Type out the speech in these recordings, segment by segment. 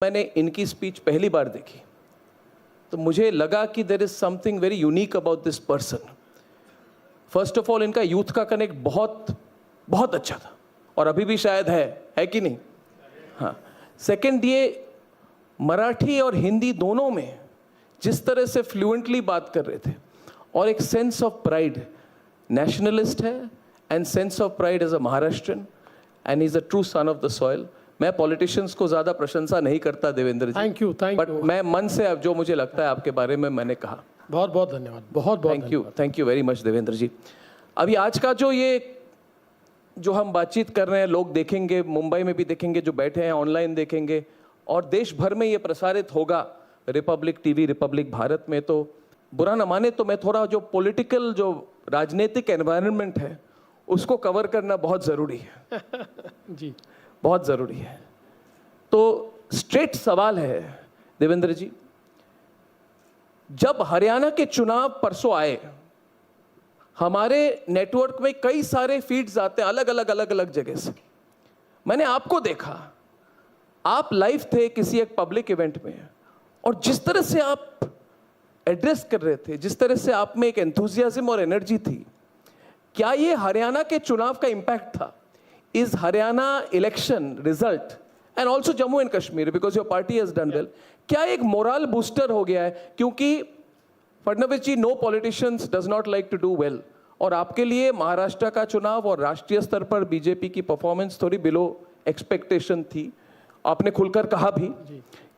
मैंने इनकी स्पीच पहली बार देखी तो मुझे लगा कि there is something very unique about this person. First of all इनका यूथ का कनेक्ट बहुत बहुत अच्छा था और अभी भी शायद है कि नहीं? हाँ। सेकंड, ये मराठी और हिंदी दोनों में जिस तरह से फ्लुएंटली बात कर रहे थे और एक सेंस ऑफ प्राइड, नेशनलिस्ट है and sense of pride as a Maharashtrian and is a true son of the soil. मैं पॉलिटिशियंस को ज्यादा प्रशंसा नहीं करता Devendra ji, thank you but मैं मन से अब जो मुझे लगता है आपके बारे में मैंने कहा। बहुत बहुत धन्यवाद, बहुत बहुत thank you very much Devendra ji. अभी आज का जो हम बातचीत कर रहे हैं, लोग देखेंगे, मुंबई में भी देखेंगे, जो बैठे हैं ऑनलाइन देखेंगे और देश भर में ये प्रसारित होगा रिपब्लिक टीवी, रिपब्लिक भारत में। तो बुरा न माने तो मैं थोड़ा जो पॉलिटिकल, जो राजनीतिक एनवायरनमेंट है उसको कवर करना बहुत ज़रूरी है जी, बहुत ज़रूरी है। तो स्ट्रेट सवाल है देवेंद्र जी, जब हरियाणा के चुनाव परसों आए, हमारे नेटवर्क में कई सारे फीड्स आते हैं अलग अलग जगह से। मैंने आपको देखा, आप लाइव थे किसी एक पब्लिक इवेंट में और जिस तरह से आप एड्रेस कर रहे थे, जिस तरह से आप में एक एंथुजियाज्म और एनर्जी थी, क्या ये हरियाणा के चुनाव का इंपैक्ट था? Is Haryana election result and also Jammu and Kashmir, because your party has done well, क्या एक मोरल बूस्टर हो गया है? क्योंकि Fadnavis ji, no politicians does not like to do well, और आपके लिए महाराष्ट्र का चुनाव और राष्ट्रीय स्तर पर बीजेपी की परफॉर्मेंस थोड़ी बिलो एक्सपेक्टेशन थी, आपने खुलकर कहा भी।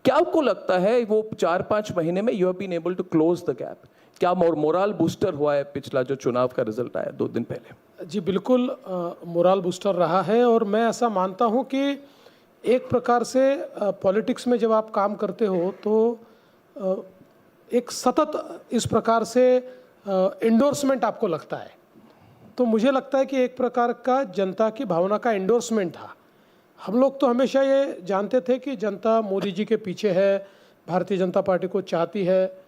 क्या आपको लगता है वो 4-5 महीने में you have been able to close the gap? क्या मोरल बूस्टर हुआ है पिछला जो चुनाव का रिजल्ट आया 2 दिन पहले? जी बिल्कुल, मोरल बूस्टर रहा है और मैं ऐसा मानता हूं कि एक प्रकार से पॉलिटिक्स में जब आप काम करते हो तो एक सतत इस प्रकार से एंडोर्समेंट आपको लगता है। तो मुझे लगता है कि एक प्रकार का जनता की भावना का एंडोर्समेंट था। हम लोग तो हमेशा ये जानते थे कि जनता मोदी जी के पीछे है, भारतीय जनता पार्टी को चाहती है,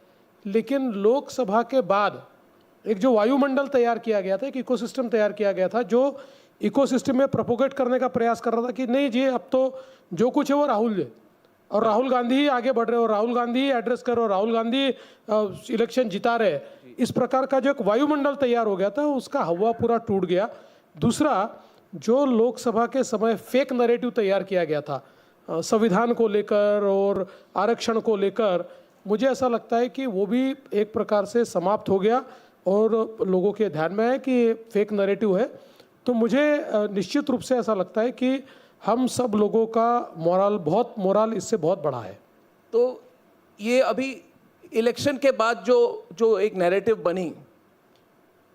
लेकिन लोकसभा के बाद एक जो वायुमंडल तैयार किया गया था, एक इकोसिस्टम तैयार किया गया था, जो इकोसिस्टम में प्रोपोगेट करने का प्रयास कर रहा था कि नहीं जी, अब तो जो कुछ है वो राहुल जी, और राहुल गांधी ही आगे बढ़ रहे हो, राहुल गांधी ही एड्रेस करो, राहुल गांधी इलेक्शन जिता रहे। इस प्रकार का जो एक वायुमंडल तैयार हो गया था, उसका हवा पूरा टूट गया। दूसरा, जो लोकसभा के समय फेक नैरेटिव तैयार किया गया था संविधान को लेकर और आरक्षण को लेकर, मुझे ऐसा लगता है कि वो भी एक प्रकार से समाप्त हो गया और लोगों के ध्यान में है कि फेक नैरेटिव है। तो मुझे निश्चित रूप से ऐसा लगता है कि हम सब लोगों का मोरल इससे बहुत बड़ा है। तो ये अभी इलेक्शन के बाद जो एक नैरेटिव बनी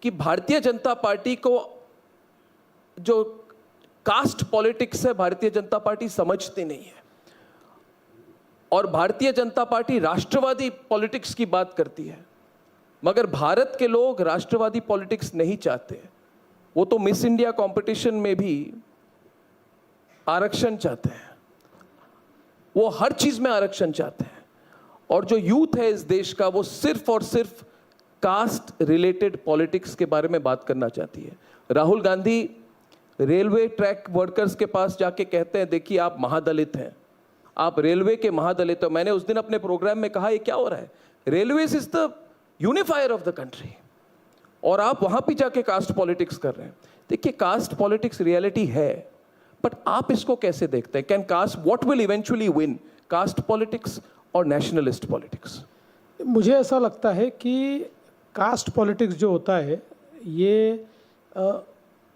कि भारतीय जनता पार्टी को जो कास्ट पॉलिटिक्स है, भारतीय जनता पार्टी समझती नहीं है और भारतीय जनता पार्टी राष्ट्रवादी पॉलिटिक्स की बात करती है, मगर भारत के लोग राष्ट्रवादी पॉलिटिक्स नहीं चाहते। वो तो मिस इंडिया कंपटीशन में भी आरक्षण चाहते हैं, वो हर चीज में आरक्षण चाहते हैं, और जो यूथ है इस देश का वो सिर्फ और सिर्फ कास्ट रिलेटेड पॉलिटिक्स के बारे में बात करना चाहती है। Rahul Gandhi railway track workers के पास जाके कहते हैं, देखिए आप महादलित हैं, आप रेलवे के महादलित हो। मैंने उस दिन अपने प्रोग्राम में कहा, ये क्या हो रहा है? Railways is the unifier of the country और आप वहां भी जाके कास्ट पॉलिटिक्स कर रहे हैं। देखिए, कास्ट पॉलिटिक्स रियलिटी है, बट आप इसको कैसे देखते हैं? Can caste, what will eventually win, caste politics और नेशनलिस्ट पॉलिटिक्स? मुझे ऐसा लगता है कि कास्ट पॉलिटिक्स जो होता है ये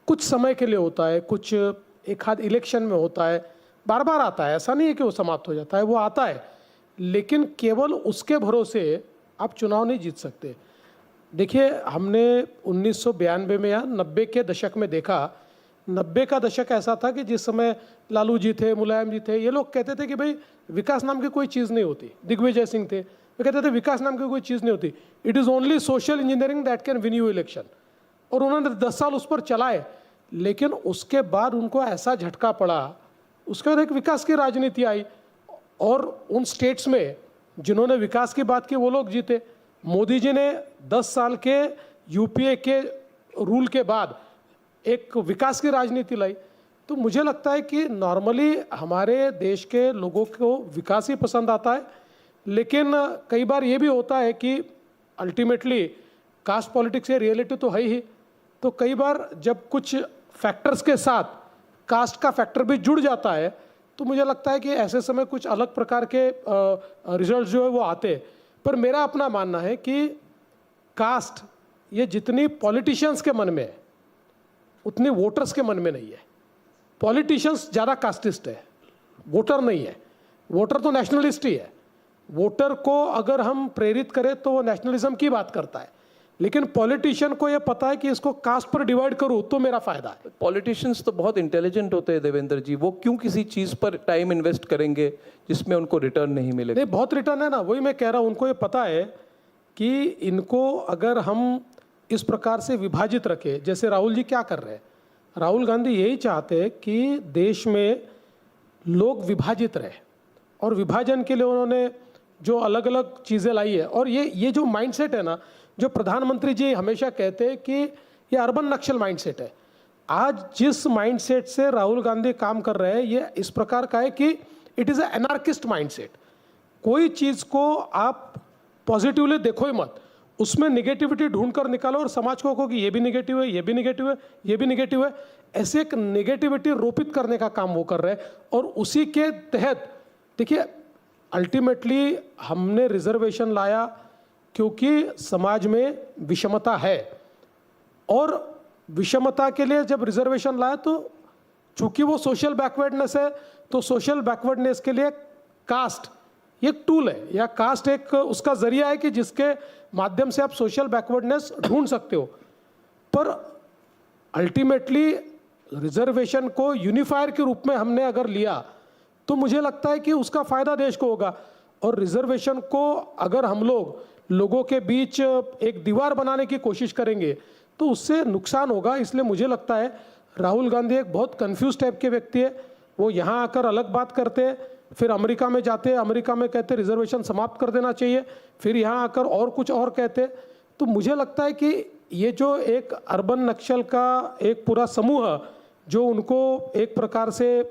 कुछ समय के लिए होता है, कुछ एक आध इलेक्शन में होता है, बार बार आता है, ऐसा नहीं है कि वो समाप्त हो जाता है, वो आता है, लेकिन केवल उसके भरोसे आप चुनाव नहीं जीत सकते। देखिए, हमने 1992 में या 90 के दशक में देखा, 90 का दशक ऐसा था कि जिस समय लालू जी थे, मुलायम जी थे, ये लोग कहते थे कि भाई विकास नाम की कोई चीज़ नहीं होती। दिग्विजय सिंह थे, वे कहते थे विकास नाम की कोई चीज़ नहीं होती, it is only social engineering that can win you election. और उन्होंने 10 साल उस पर चलाए, लेकिन उसके बाद उनको ऐसा झटका पड़ा, उसके बाद एक विकास की राजनीति आई और उन स्टेट्स में जिन्होंने विकास की बात की वो लोग जीते। मोदी जी ने 10 साल के यूपीए के रूल के बाद एक विकास की राजनीति लाई। तो मुझे लगता है कि नॉर्मली हमारे देश के लोगों को विकास ही पसंद आता है, लेकिन कई बार ये भी होता है कि अल्टीमेटली कास्ट पॉलिटिक्स ये रियलिटी तो है ही, तो कई बार जब कुछ फैक्टर्स के साथ कास्ट का फैक्टर भी जुड़ जाता है तो मुझे लगता है कि ऐसे समय कुछ अलग प्रकार के रिजल्ट जो है वो आते हैं। पर मेरा अपना मानना है कि कास्ट ये जितनी पॉलिटिशियंस के मन में है उतनी वोटर्स के मन में नहीं है। पॉलिटिशियंस ज़्यादा कास्टिस्ट है, वोटर नहीं है। वोटर तो नेशनलिस्ट ही है। वोटर को अगर हम प्रेरित करें तो वो नेशनलिज्म की बात करता है, लेकिन पॉलिटिशियन को ये पता है कि इसको कास्ट पर डिवाइड करूँ तो मेरा फायदा है। पॉलिटिशियंस तो बहुत इंटेलिजेंट होते हैं देवेंद्र जी, वो क्यों किसी चीज़ पर टाइम इन्वेस्ट करेंगे जिसमें उनको रिटर्न नहीं मिलेगा? नहीं, बहुत रिटर्न है ना, वही मैं कह रहा हूँ। उनको ये पता है कि इनको अगर हम इस प्रकार से विभाजित रखें, जैसे राहुल जी क्या कर रहे हैं, राहुल गांधी यही चाहते हैं कि देश में लोग विभाजित रहे, और विभाजन के लिए उन्होंने जो अलग अलग चीज़ें लाई है। और ये जो माइंडसेट है ना, जो प्रधानमंत्री जी हमेशा कहते हैं कि ये अर्बन नक्सल माइंडसेट है। आज जिस माइंडसेट से राहुल गांधी काम कर रहे हैं ये इस प्रकार का है कि it is a anarchist mindset. कोई चीज़ को आप पॉजिटिवली देखो ही मत, उसमें निगेटिविटी ढूंढ कर निकालो और समाज को कहो कि ये भी निगेटिव है, ये भी निगेटिव है, ये भी निगेटिव है। ऐसे एक निगेटिविटी रोपित करने का काम वो कर रहे हैं। और उसी के तहत देखिए, अल्टीमेटली हमने रिजर्वेशन लाया क्योंकि समाज में विषमता है, और विषमता के लिए जब रिजर्वेशन लाया तो चूंकि वो सोशल बैकवर्डनेस है, तो सोशल बैकवर्डनेस के लिए कास्ट एक टूल है, या कास्ट एक उसका जरिया है कि जिसके माध्यम से आप सोशल बैकवर्डनेस ढूंढ सकते हो। पर अल्टीमेटली रिजर्वेशन को यूनिफायर के रूप में हमने अगर लिया तो मुझे लगता है कि उसका फायदा देश को होगा। और रिजर्वेशन को अगर हम लोगों के बीच एक दीवार बनाने की कोशिश करेंगे तो उससे नुकसान होगा। इसलिए मुझे लगता है राहुल गांधी एक बहुत कंफ्यूज टाइप के व्यक्ति है। वो यहाँ आकर अलग बात करते हैं, फिर अमेरिका में जाते हैं, अमेरिका में कहते रिजर्वेशन समाप्त कर देना चाहिए, फिर यहाँ आकर और कुछ और कहते। तो मुझे लगता है कि ये जो एक अर्बन नक्सल का एक पूरा समूह जो उनको एक प्रकार से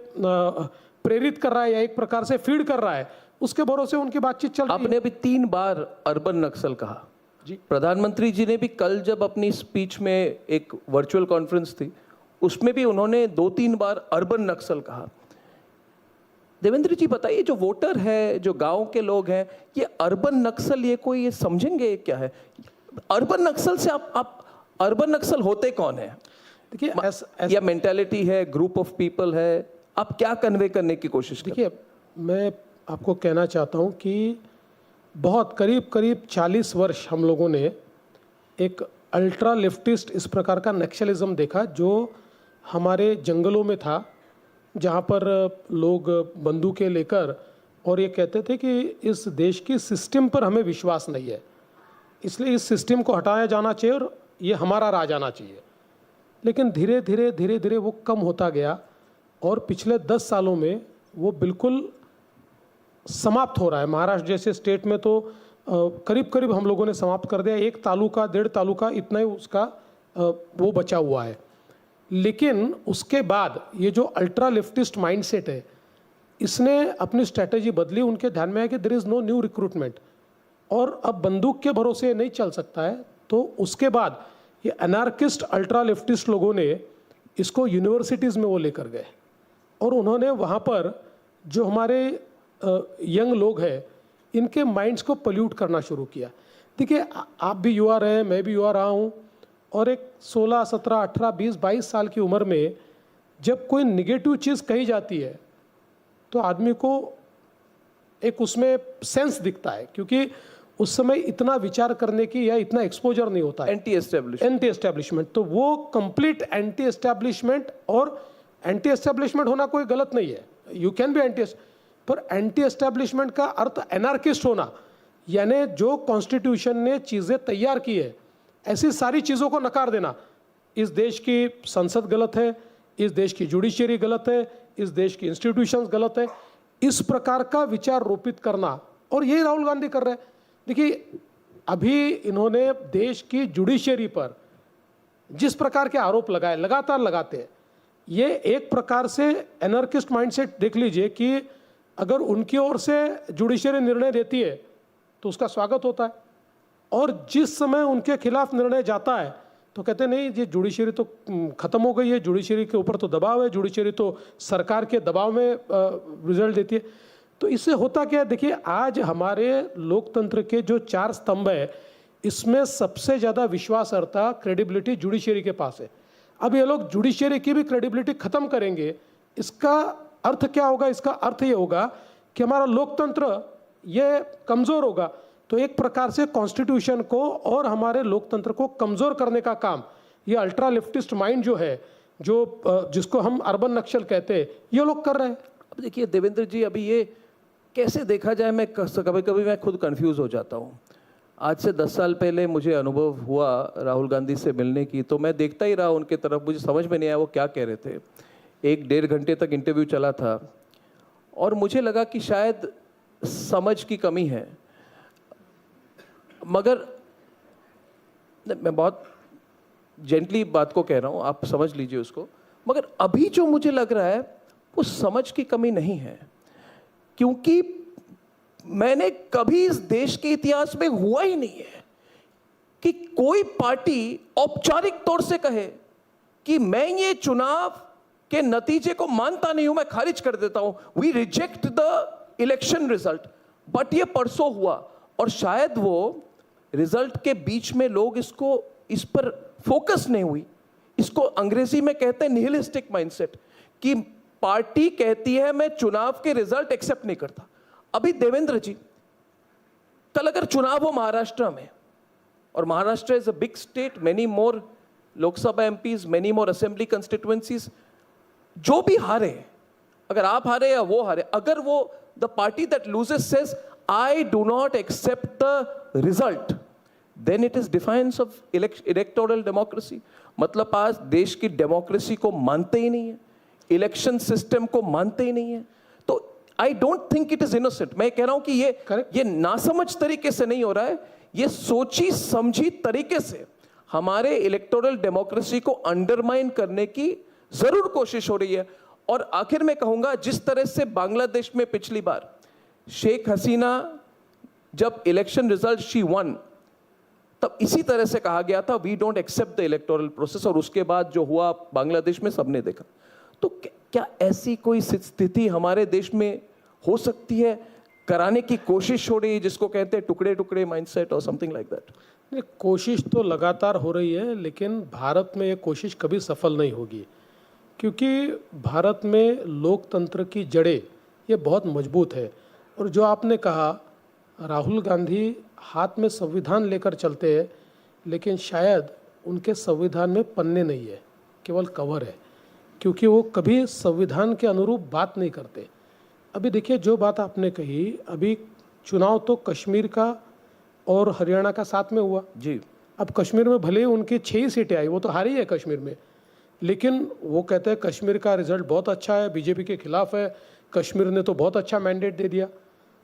प्रेरित कर रहा है या एक प्रकार से फीड कर रहा है, उसके भरोसे उनकी बातचीत चल रही है। आपने अभी 3 बार अर्बन नक्सल कहा जी। प्रधानमंत्री जी ने भी कल जब अपनी स्पीच में, एक वर्चुअल कॉन्फ्रेंस थी, उसमें भी उन्होंने 2-3 बार अर्बन नक्सल कहा। देवेंद्र जी बताइए, जो वोटर है, जो गांव के लोग हैं, ये अर्बन नक्सल ये कोई ये समझेंगे क्या है? अर्बन नक्सल से आप अर्बन नक्सल होते कौन है? देखिए, या मेंटालिटी है, ग्रुप ऑफ पीपल है, आप क्या कन्वे करने की कोशिश करते हैं? देखिए, मैं आपको कहना चाहता हूँ कि बहुत करीब 40 वर्ष हम लोगों ने एक अल्ट्रा लेफ्टिस्ट इस प्रकार का नक्सलिज्म देखा, जो हमारे जंगलों में था, जहाँ पर लोग बंदूकें लेकर और ये कहते थे कि इस देश की सिस्टम पर हमें विश्वास नहीं है, इसलिए इस सिस्टम को हटाया जाना चाहिए और ये हमारा राज आना चाहिए। लेकिन धीरे धीरे वो कम होता गया और पिछले 10 सालों में वो बिल्कुल समाप्त हो रहा है। महाराष्ट्र जैसे स्टेट में तो करीब हम लोगों ने समाप्त कर दिया। 1 तालुका 1.5 तालुका इतना ही उसका वो बचा हुआ है। लेकिन उसके बाद ये जो अल्ट्रा लेफ्टिस्ट माइंडसेट है, इसने अपनी स्ट्रैटेजी बदली। उनके ध्यान में है कि there is no new recruitment, और अब बंदूक के भरोसे नहीं चल सकता है। तो उसके बाद ये अनार्किस्ट अल्ट्रा लेफ्टिस्ट लोगों ने इसको यूनिवर्सिटीज़ में वो लेकर गए, और उन्होंने वहाँ पर जो हमारे यंग लोग हैं, इनके माइंड्स को पोल्यूट करना शुरू किया। देखिए, आप भी युवा रहे, मैं भी युवा रहा हूँ, और एक 16, 17, 18, 20, 22 साल की उम्र में जब कोई निगेटिव चीज़ कही जाती है तो आदमी को एक उसमें सेंस दिखता है, क्योंकि उस समय इतना विचार करने की या इतना एक्सपोजर नहीं होता है। एंटी एस्टेब्लिशमेंट, तो वो कंप्लीट एंटी एस्टेब्लिशमेंट, और एंटी एस्टेब्लिशमेंट होना कोई गलत नहीं है, यू कैन बी एंटी, पर एंटी एस्टेब्लिशमेंट का अर्थ एनार्किस्ट होना, यानी जो कॉन्स्टिट्यूशन ने चीज़ें तैयार की है ऐसी सारी चीज़ों को नकार देना। इस देश की संसद गलत है, इस देश की जुडिशियरी गलत है, इस देश की इंस्टीट्यूशंस गलत है, इस प्रकार का विचार रोपित करना, और यही राहुल गांधी कर रहे हैं। देखिए, अभी इन्होंने देश की जुडिशियरी पर जिस प्रकार के आरोप लगाए, लगातार लगाते हैं, ये एक प्रकार से एनर्किस्ट माइंडसेट देख लीजिए कि अगर उनकी ओर से जुडिशरी निर्णय देती है तो उसका स्वागत होता है, और जिस समय उनके खिलाफ निर्णय जाता है तो कहते नहीं ये जुडिशरी तो खत्म हो गई है, जुडिशरी के ऊपर तो दबाव है, जुडिशरी तो सरकार के दबाव में रिजल्ट देती है। तो इससे होता क्या है, देखिए आज हमारे लोकतंत्र के जो 4 स्तंभ है, इसमें सबसे ज़्यादा विश्वासार्हता, क्रेडिबिलिटी जुडिशरी के पास है। अब ये लोग जुडिशरी की भी क्रेडिबिलिटी खत्म करेंगे, इसका अर्थ क्या होगा? इसका अर्थ ये होगा कि हमारा लोकतंत्र ये कमज़ोर होगा। तो एक प्रकार से कॉन्स्टिट्यूशन को और हमारे लोकतंत्र को कमज़ोर करने का काम ये अल्ट्रा लेफ्टिस्ट माइंड जो है, जो जिसको हम अर्बन नक्सल कहते हैं, ये लोग कर रहे हैं। अब देखिए देवेंद्र जी, अभी ये कैसे देखा जाए, मैं कभी कभी मैं खुद कंफ्यूज हो जाता हूँ। आज से 10 साल पहले मुझे अनुभव हुआ राहुल गांधी से मिलने की, तो मैं देखता ही रहा उनके तरफ, मुझे समझ में नहीं आया वो क्या कह रहे थे। 1-1.5 घंटे तक इंटरव्यू चला था और मुझे लगा कि शायद समझ की कमी है, मगर मैं बहुत जेंटली बात को कह रहा हूँ, आप समझ लीजिए उसको। मगर अभी जो मुझे लग रहा है वो समझ की कमी नहीं है, क्योंकि मैंने कभी इस देश के इतिहास में हुआ ही नहीं है कि कोई पार्टी औपचारिक तौर से कहे कि मैं ये चुनाव के नतीजे को मानता नहीं हूं, मैं खारिज कर देता हूं, we reject the election result. But ये परसों हुआ और शायद वो रिजल्ट के बीच में लोग इस पर फोकस नहीं हुई। इसको अंग्रेजी में कहते हैं निहिलिस्टिक माइंडसेट, कि पार्टी कहती है मैं चुनाव के रिजल्ट एक्सेप्ट नहीं करता। अभी देवेंद्र जी, कल अगर चुनाव हो महाराष्ट्र में, और Maharashtra is a big state, many more Lok Sabha MPs, many more assembly constituencies, जो भी हारे, अगर आप हारे या वो हारे, अगर वो the party that loses says I do not accept the result, then it is defiance of electoral democracy. मतलब आज देश की डेमोक्रेसी को मानते ही नहीं है, इलेक्शन सिस्टम को मानते ही नहीं है। तो I don't think it is innocent. मैं कह रहा हूं कि ये नासमझ तरीके से नहीं हो रहा है, ये सोची समझी तरीके से हमारे इलेक्टोरल डेमोक्रेसी को अंडरमाइन करने की जरूर कोशिश हो रही है। और आखिर में कहूंगा, जिस तरह से बांग्लादेश में पिछली बार शेख हसीना जब इलेक्शन रिजल्ट शी वन, तब इसी तरह से कहा गया था we don't accept the electoral process, और उसके बाद जो हुआ बांग्लादेश में सबने देखा। तो क्या ऐसी कोई स्थिति हमारे देश में हो सकती है, कराने की कोशिश हो रही है, जिसको कहते हैं टुकड़े टुकड़े माइंडसेट और समथिंग लाइक दैट? नहीं, कोशिश तो लगातार हो रही है, लेकिन भारत में ये कोशिश कभी सफल नहीं होगी, क्योंकि भारत में लोकतंत्र की जड़ें ये बहुत मजबूत है। और जो आपने कहा, राहुल गांधी हाथ में संविधान लेकर चलते हैं, लेकिन शायद उनके संविधान में पन्ने नहीं है, केवल कवर है, क्योंकि वो कभी संविधान के अनुरूप बात नहीं करते। अभी देखिए, जो बात आपने कही, अभी चुनाव तो कश्मीर का और हरियाणा का साथ में हुआ जी। अब कश्मीर में भले उनकी 6 ही सीटें आई, वो तो हारी है कश्मीर में, लेकिन वो कहते हैं कश्मीर का रिजल्ट बहुत अच्छा है, बीजेपी के खिलाफ है, कश्मीर ने तो बहुत अच्छा मैंडेट दे दिया।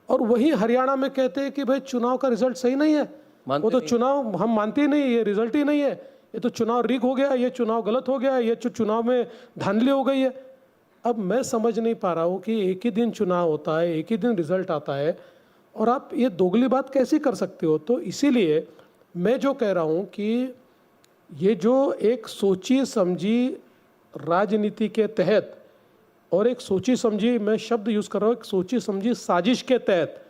और वहीं हरियाणा में कहते हैं कि भाई चुनाव का रिजल्ट सही नहीं है, वो तो चुनाव हम मानते ही नहीं, ये रिजल्ट ही नहीं है, ये तो चुनाव रिग हो गया, ये चुनाव गलत हो गया, ये चुनाव में धांधली हो गई है। अब मैं समझ नहीं पा रहा हूँ कि एक ही दिन चुनाव होता है, एक ही दिन रिजल्ट आता है, और आप ये दोगली बात कैसे कर सकते हो? तो इसीलिए मैं जो कह रहा हूँ कि ये जो एक सोची समझी राजनीति के तहत, और एक सोची समझी, मैं शब्द यूज़ कर रहा हूँ, एक सोची समझी साजिश के तहत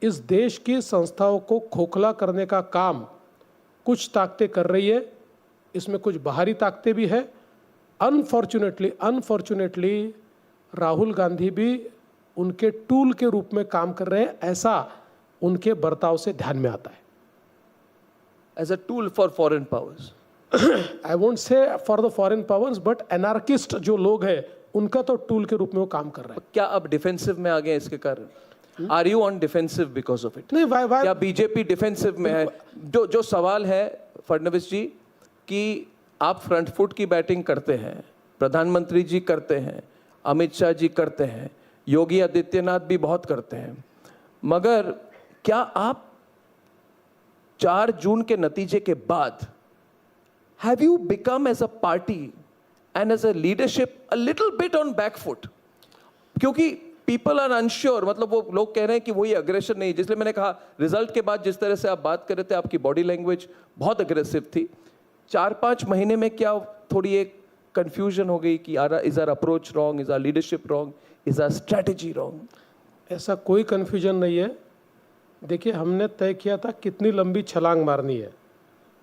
इस देश की संस्थाओं को खोखला करने का काम कुछ ताकतें कर रही है। इसमें कुछ बाहरी ताकतें भी है। अनफॉर्चुनेटली राहुल गांधी भी उनके टूल के रूप में काम कर रहे हैं, ऐसा उनके बर्ताव से ध्यान में आता है। As a tool for foreign powers, I won't say for the foreign powers, but anarchist जो लोग हैं उनका तो टूल के रूप में वो काम कर रहे हैं। क्या अब डिफेंसिव में आ गए इसके कारण? Are you on defensive because of it? नहीं, वाई क्या बीजेपी डिफेंसिव में है? जो सवाल है फडणवीस जी, कि आप फ्रंट फुट की बैटिंग करते हैं, प्रधानमंत्री जी करते हैं, अमित शाह जी करते हैं, योगी आदित्यनाथ भी बहुत करते हैं, मगर क्या आप 4 जून के नतीजे के बाद have you become as a party and as a leadership a little bit on back foot, क्योंकि पीपल आर अनश्योर, मतलब वो लोग कह रहे हैं कि वही अग्रेशन नहीं, जिसलिए मैंने कहा रिजल्ट के बाद जिस तरह से आप बात कर रहे थे, आपकी बॉडी लैंग्वेज बहुत अग्रेसिव थी। 4-5 महीने में क्या थोड़ी एक कंफ्यूजन हो गई कि is our approach wrong, is our leadership wrong, is our strategy wrong? ऐसा कोई कन्फ्यूजन नहीं है। देखिए, हमने तय किया था कितनी लंबी छलांग मारनी है,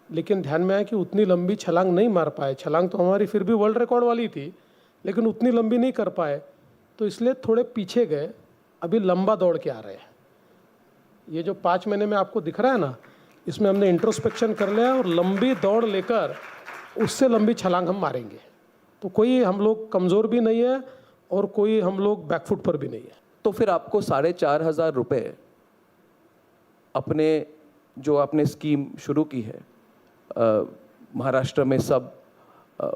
लेकिन ध्यान में आया कि उतनी लंबी छलांग नहीं मार पाए। छलांग तो हमारी फिर भी वर्ल्ड रिकॉर्ड वाली थी, लेकिन उतनी लंबी नहीं कर पाए, तो इसलिए थोड़े पीछे गए। अभी लंबा दौड़ के आ रहे हैं। ये जो 5 महीने में आपको दिख रहा है ना, इसमें हमने इंट्रोस्पेक्शन कर लिया और लंबी दौड़ लेकर उससे लंबी छलांग हम मारेंगे। तो कोई हम लोग कमज़ोर भी नहीं है और कोई हम लोग बैकफुट पर भी नहीं है। तो फिर आपको 4,500 रुपये अपने जो आपने स्कीम शुरू की है महाराष्ट्र में सब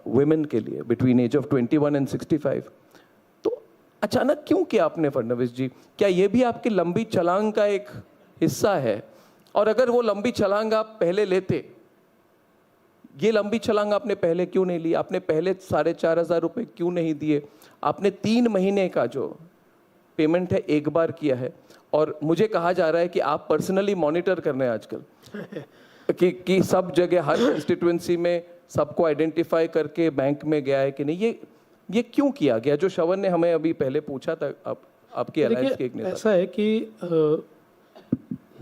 वुमेन के लिए बिटवीन एज ऑफ 21 एंड 65, तो अचानक क्यों किया आपने फडणवीस जी? क्या ये भी आपकी लंबी छलांग का एक हिस्सा है? और अगर वो लंबी छलांग आप पहले लेते, ये लंबी छलांग आपने पहले क्यों नहीं ली? आपने पहले 4,500 रुपये क्यों नहीं दिए? आपने 3 महीने का जो पेमेंट है एक बार किया है, और मुझे कहा जा रहा है कि आप पर्सनली मॉनिटर कर रहे हैं आजकल कि सब जगह हर कंस्टिट्यूएंसी में सबको आइडेंटिफाई करके बैंक में गया है कि नहीं। ये क्यों किया गया, जो श्रवण ने हमें अभी पहले पूछा था आपके अलायंस के एक नेता? ऐसा है कि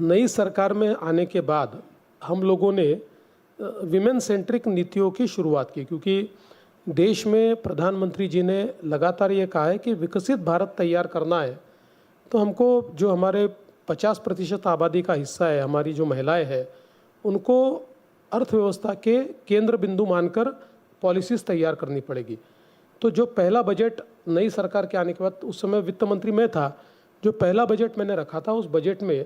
नई सरकार में आने के बाद हम लोगों ने विमेन सेंट्रिक नीतियों की शुरुआत की, क्योंकि देश में प्रधानमंत्री जी ने लगातार ये कहा है कि विकसित भारत तैयार करना है, तो हमको जो हमारे 50% आबादी का हिस्सा है, हमारी जो महिलाएं हैं, उनको अर्थव्यवस्था के केंद्र बिंदु मानकर पॉलिसीज़ तैयार करनी पड़ेगी। तो जो पहला बजट नई सरकार के आने के बाद, उस समय वित्त मंत्री मैं था, जो पहला बजट मैंने रखा था, उस बजट में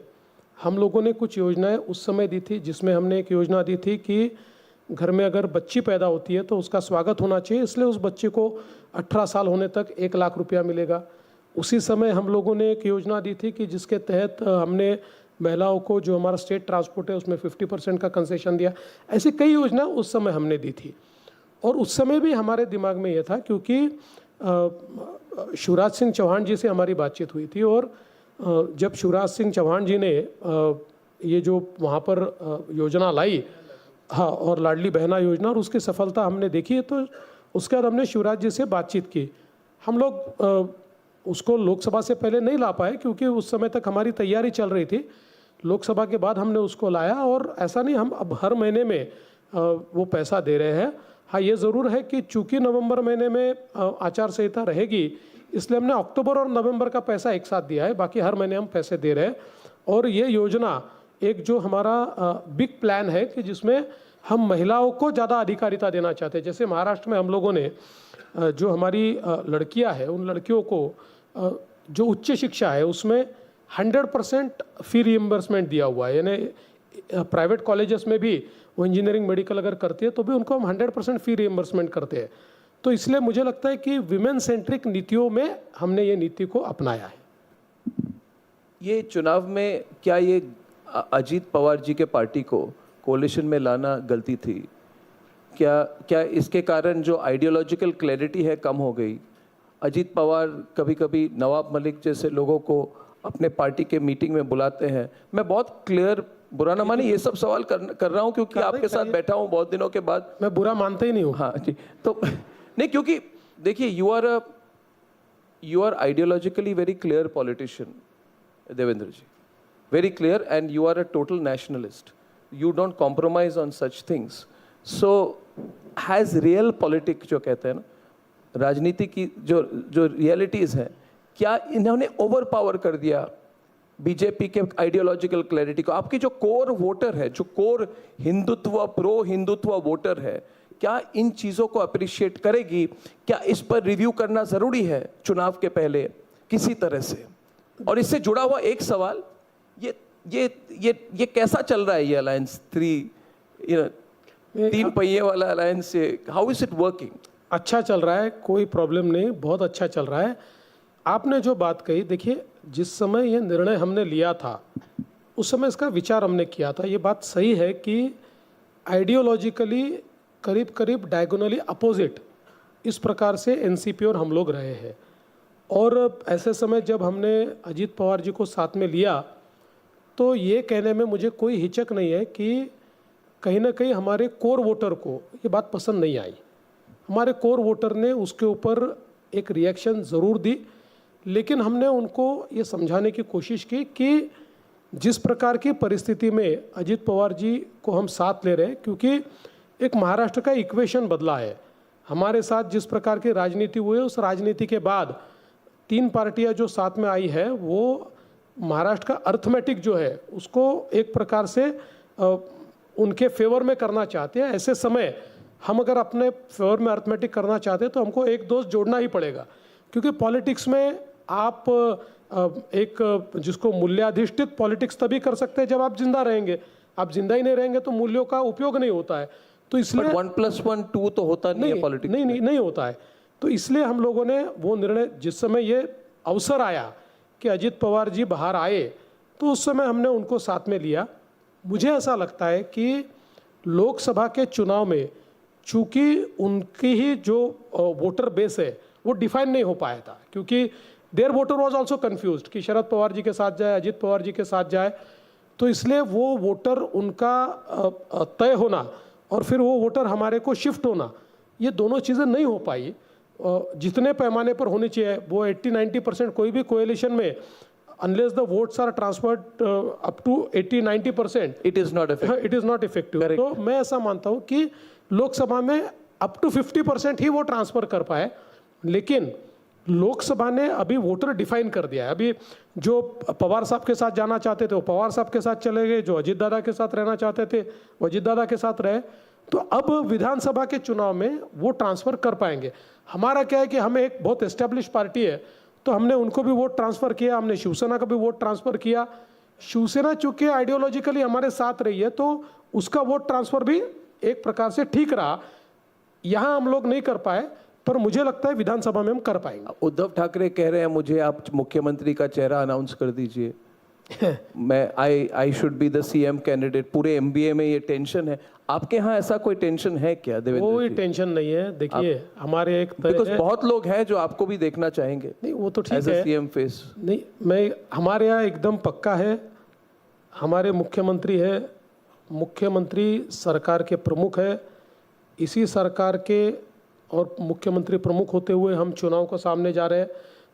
हम लोगों ने कुछ योजनाएं उस समय दी थी, जिसमें हमने एक योजना दी थी कि घर में अगर बच्ची पैदा होती है तो उसका स्वागत होना चाहिए, इसलिए उस बच्चे को 18 साल होने तक 1 लाख रुपया मिलेगा। उसी समय हम लोगों ने एक योजना दी थी कि जिसके तहत हमने महिलाओं को, जो हमारा स्टेट ट्रांसपोर्ट है उसमें 50% का कंसेशन दिया। ऐसी कई योजना उस समय हमने दी थी, और उस समय भी हमारे दिमाग में ये था, क्योंकि शिवराज सिंह चौहान जी से हमारी बातचीत हुई थी, और जब शिवराज सिंह चौहान जी ने ये जो वहाँ पर योजना लाई, हाँ, और लाडली बहना योजना, और उसकी सफलता हमने देखी है, तो उसके बाद हमने शिवराज जी से बातचीत की। हम लोग उसको लोकसभा से पहले नहीं ला पाए, क्योंकि उस समय तक हमारी तैयारी चल रही थी। लोकसभा के बाद हमने उसको लाया, और ऐसा नहीं हम अब हर महीने में वो पैसा दे रहे हैं। हाँ, ये ज़रूर है कि चूँकि नवंबर महीने में आचार संहिता रहेगी, इसलिए हमने अक्टूबर और नवंबर का पैसा एक साथ दिया है, बाकी हर महीने हम पैसे दे रहे हैं। और ये योजना एक जो हमारा बिग प्लान है कि जिसमें हम महिलाओं को ज़्यादा अधिकारिता देना चाहते हैं। जैसे महाराष्ट्र में हम लोगों ने जो हमारी लड़कियां हैं, उन लड़कियों को जो उच्च शिक्षा है उसमें 100% फी रिइम्बर्समेंट दिया हुआ है। यानी प्राइवेट कॉलेजेस में भी वो इंजीनियरिंग मेडिकल अगर करती है तो भी उनको हम 100% फी रिइम्बर्समेंट करते हैं। तो इसलिए मुझे लगता है कि विमेन सेंट्रिक नीतियों में हमने ये नीति को अपनाया है। ये चुनाव में क्या ये अजीत पवार जी के पार्टी को कोलिशन में लाना गलती थी? क्या इसके कारण जो आइडियोलॉजिकल क्लैरिटी है कम हो गई? अजीत पवार कभी कभी नवाब मलिक जैसे लोगों को अपने पार्टी के मीटिंग में बुलाते हैं। मैं बहुत क्लियर, बुरा ना माने, ये सब सवाल कर रहा हूँ क्योंकि आपके साथ बैठा हूँ बहुत दिनों के बाद। मैं बुरा मानता ही नहीं हूँ। हाँ जी, तो नहीं, क्योंकि देखिए you are ideologically very clear politician Devendra ji, very clear, and you are a total nationalist. You don't compromise on such things. So has real politics जो कहते हैं ना, राजनीति की जो रियलिटीज़ हैं, क्या इन्होंने ओवर पावर कर दिया बीजेपी के आइडियोलॉजिकल क्लैरिटी को? आपकी जो कोर वोटर है, जो core Hindutva, pro Hindutva voter है, क्या इन चीज़ों को अप्रिशिएट करेगी? क्या इस पर रिव्यू करना ज़रूरी है चुनाव के पहले किसी तरह से? और इससे जुड़ा हुआ एक सवाल, ये कैसा चल रहा है ये अलायंस, 3 पहिए वाला alliance, how is it working? अच्छा चल रहा है, कोई प्रॉब्लम नहीं, बहुत अच्छा चल रहा है। आपने जो बात कही, देखिए जिस समय ये निर्णय हमने लिया था उस समय इसका विचार हमने किया था। ये बात सही है कि आइडियोलॉजिकली करीब करीब डायगोनली अपोजिट इस प्रकार से एनसीपी और हम लोग रहे हैं। और ऐसे समय जब हमने अजीत पवार जी को साथ में लिया तो ये कहने में मुझे कोई हिचक नहीं है कि कहीं ना कहीं हमारे कोर वोटर को ये बात पसंद नहीं आई। हमारे कोर वोटर ने उसके ऊपर एक रिएक्शन ज़रूर दी, लेकिन हमने उनको ये समझाने की कोशिश की कि जिस प्रकार की परिस्थिति में अजीत पवार जी को हम साथ ले रहे हैं, क्योंकि एक महाराष्ट्र का इक्वेशन बदला है। हमारे साथ जिस प्रकार की राजनीति हुई है, उस राजनीति के बाद 3 पार्टियां जो साथ में आई है वो महाराष्ट्र का अर्थमेटिक जो है उसको एक प्रकार से उनके फेवर में करना चाहते हैं। ऐसे समय हम अगर अपने फेवर में अर्थमेटिक करना चाहते हैं तो हमको एक दोस्त जोड़ना ही पड़ेगा, क्योंकि पॉलिटिक्स में आप एक जिसको मूल्याधिष्ठित पॉलिटिक्स तभी कर सकते हैं जब आप जिंदा रहेंगे। आप जिंदा ही नहीं रहेंगे तो मूल्यों का उपयोग नहीं होता है। तो इसलिए 1+1 2 तो होता नहीं है पॉलिटिक्स। नहीं होता है। तो इसलिए हम लोगों ने वो निर्णय, जिस समय ये अवसर आया कि अजीत पवार जी बाहर आए, तो उस समय हमने उनको साथ में लिया। मुझे ऐसा लगता है कि लोकसभा के चुनाव में चूंकि उनकी ही जो वोटर बेस है वो डिफाइन नहीं हो पाया था, क्योंकि their voter was also confused कि शरद पवार जी के साथ जाए, अजीत पवार जी के साथ जाए। तो इसलिए वो वोटर उनका तय होना और फिर वो वोटर हमारे को शिफ्ट होना, ये दोनों चीज़ें नहीं हो पाई जितने पैमाने पर होनी चाहिए। वो 80-90% कोई भी कोएलिशन में unless the votes are transferred up to 80-90%, it is not effective. तो मैं ऐसा मानता हूँ कि लोकसभा में अप टू 50% ही वो ट्रांसफर कर पाए, लेकिन लोकसभा ने अभी वोटर डिफाइन कर दिया है। अभी जो पवार साहब के साथ जाना चाहते थे वो पवार साहब के साथ चले गए, जो अजीत दादा के साथ रहना चाहते थे वो अजीत दादा के साथ रहे। तो अब विधानसभा के चुनाव में वो ट्रांसफर कर पाएंगे। हमारा क्या है कि हमें एक बहुत एस्टेब्लिश पार्टी है, तो हमने उनको भी वोट ट्रांसफ़र किया, हमने शिवसेना का भी वोट ट्रांसफ़र किया। शिवसेना चूंकि आइडियोलॉजिकली हमारे साथ रही है तो उसका वोट ट्रांसफ़र भी एक प्रकार से ठीक रहा। यहाँ हम लोग नहीं कर पाए, पर मुझे लगता है विधानसभा में हम कर पाएंगे। उद्धव ठाकरे कह रहे हैं मुझे आप मुख्यमंत्री का चेहरा अनाउंस कर दीजिए। मैं I should be the CM candidate. पूरे एमबीए में ये टेंशन है। आपके यहाँ ऐसा कोई टेंशन है क्या देवेंद्र? कोई टेंशन नहीं है। देखिए हमारे एक बिकॉज़ बहुत लोग हैं जो आपको भी देखना चाहेंगे। नहीं वो तो ठीक एज है, सीएम फेस। नहीं मैं हमारे यहाँ एकदम पक्का है। हमारे मुख्यमंत्री है, मुख्यमंत्री सरकार के प्रमुख है। इसी सरकार के और मुख्यमंत्री प्रमुख होते हुए हम चुनाव को सामने जा रहे हैं।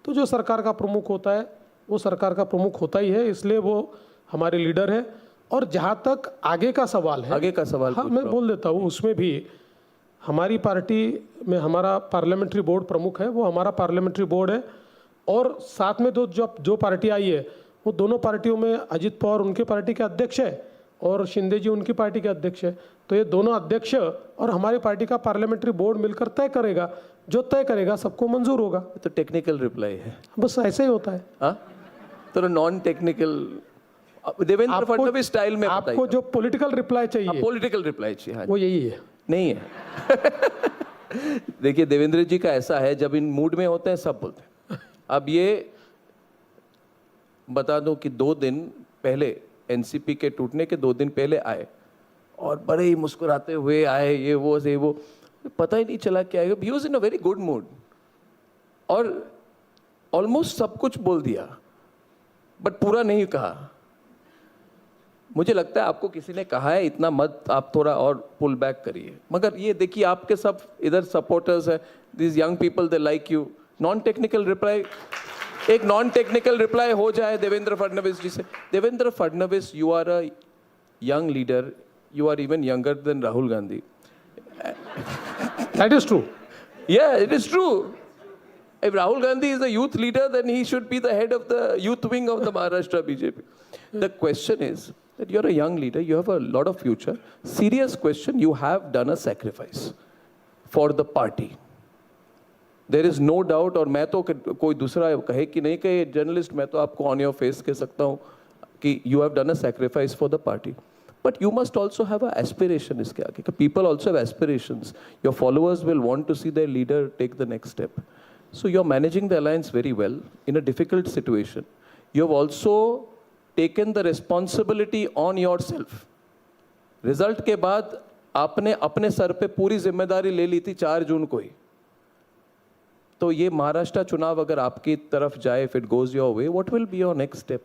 तो जो सरकार का प्रमुख होता है वो सरकार का प्रमुख होता ही है, इसलिए वो हमारे लीडर है। और जहाँ तक आगे का सवाल है, आगे का सवाल हाँ मैं बोल देता हूँ। उसमें भी हमारी पार्टी में हमारा पार्लियामेंट्री बोर्ड प्रमुख है, वो हमारा पार्लियामेंट्री बोर्ड है। और साथ में जो पार्टी आई है वो दोनों पार्टियों में अजीत पवार उनकी पार्टी के अध्यक्ष है और शिंदे जी उनकी पार्टी के अध्यक्ष है। तो ये दोनों अध्यक्ष और हमारी पार्टी का पार्लियामेंट्री बोर्ड मिलकर तय करेगा, जो तय करेगा सबको मंजूर होगा। तो टेक्निकल रिप्लाई है, बस ऐसे ही होता है। हाँ तो non technical Devendra Fadnavis style में आपको जो पॉलिटिकल रिप्लाई चाहिए, पॉलिटिकल रिप्लाई चाहिए, हाँ वो यही है। नहीं है। देखिए देवेंद्र जी का ऐसा है, जब इन मूड में होते हैं सब बोलते हैं। अब ये बता दूं कि 2 दिन पहले एनसीपी के टूटने के 2 दिन पहले आए और बड़े ही मुस्कुराते हुए आए, ये वो पता ही नहीं चला क्या है। He was in a very good mood और ऑलमोस्ट सब कुछ बोल दिया, बट पूरा नहीं कहा। मुझे लगता है आपको किसी ने कहा है इतना मत, आप थोड़ा और पुल बैक करिए। मगर ये देखिए आपके सब इधर सपोर्टर्स है, this young people they like you. Non technical reply, एक नॉन टेक्निकल रिप्लाई हो जाए देवेंद्र फडणवीस जी से। Devendra Fadnavis, you are a young leader, you are even younger than Rahul Gandhi. That is true. Yeah, it is true. If Rahul Gandhi is the youth leader, then he should be the head of the youth wing of the Maharashtra BJP. The question is that you're a young leader, you have a lot of future. Serious question, you have done a sacrifice for the party. There is no doubt, और मैं तो कोई दूसरा कहे कि नहीं कहे journalist, मैं तो आपको on your face कह सकता हूँ कि you have done a sacrifice for the party. But you must also have an aspiration इसके आगे. People also have aspirations. Your followers will want to see their leader take the next step. So you're managing the alliance very well in a difficult situation. You have also taken the responsibility on yourself. Result के बाद आपने अपने sir पे पूरी जिम्मेदारी ले ली थी 4 जून को ही तो ये महाराष्ट्र चुनाव अगर आपकी तरफ जाए, if it goes your way, what will be your next step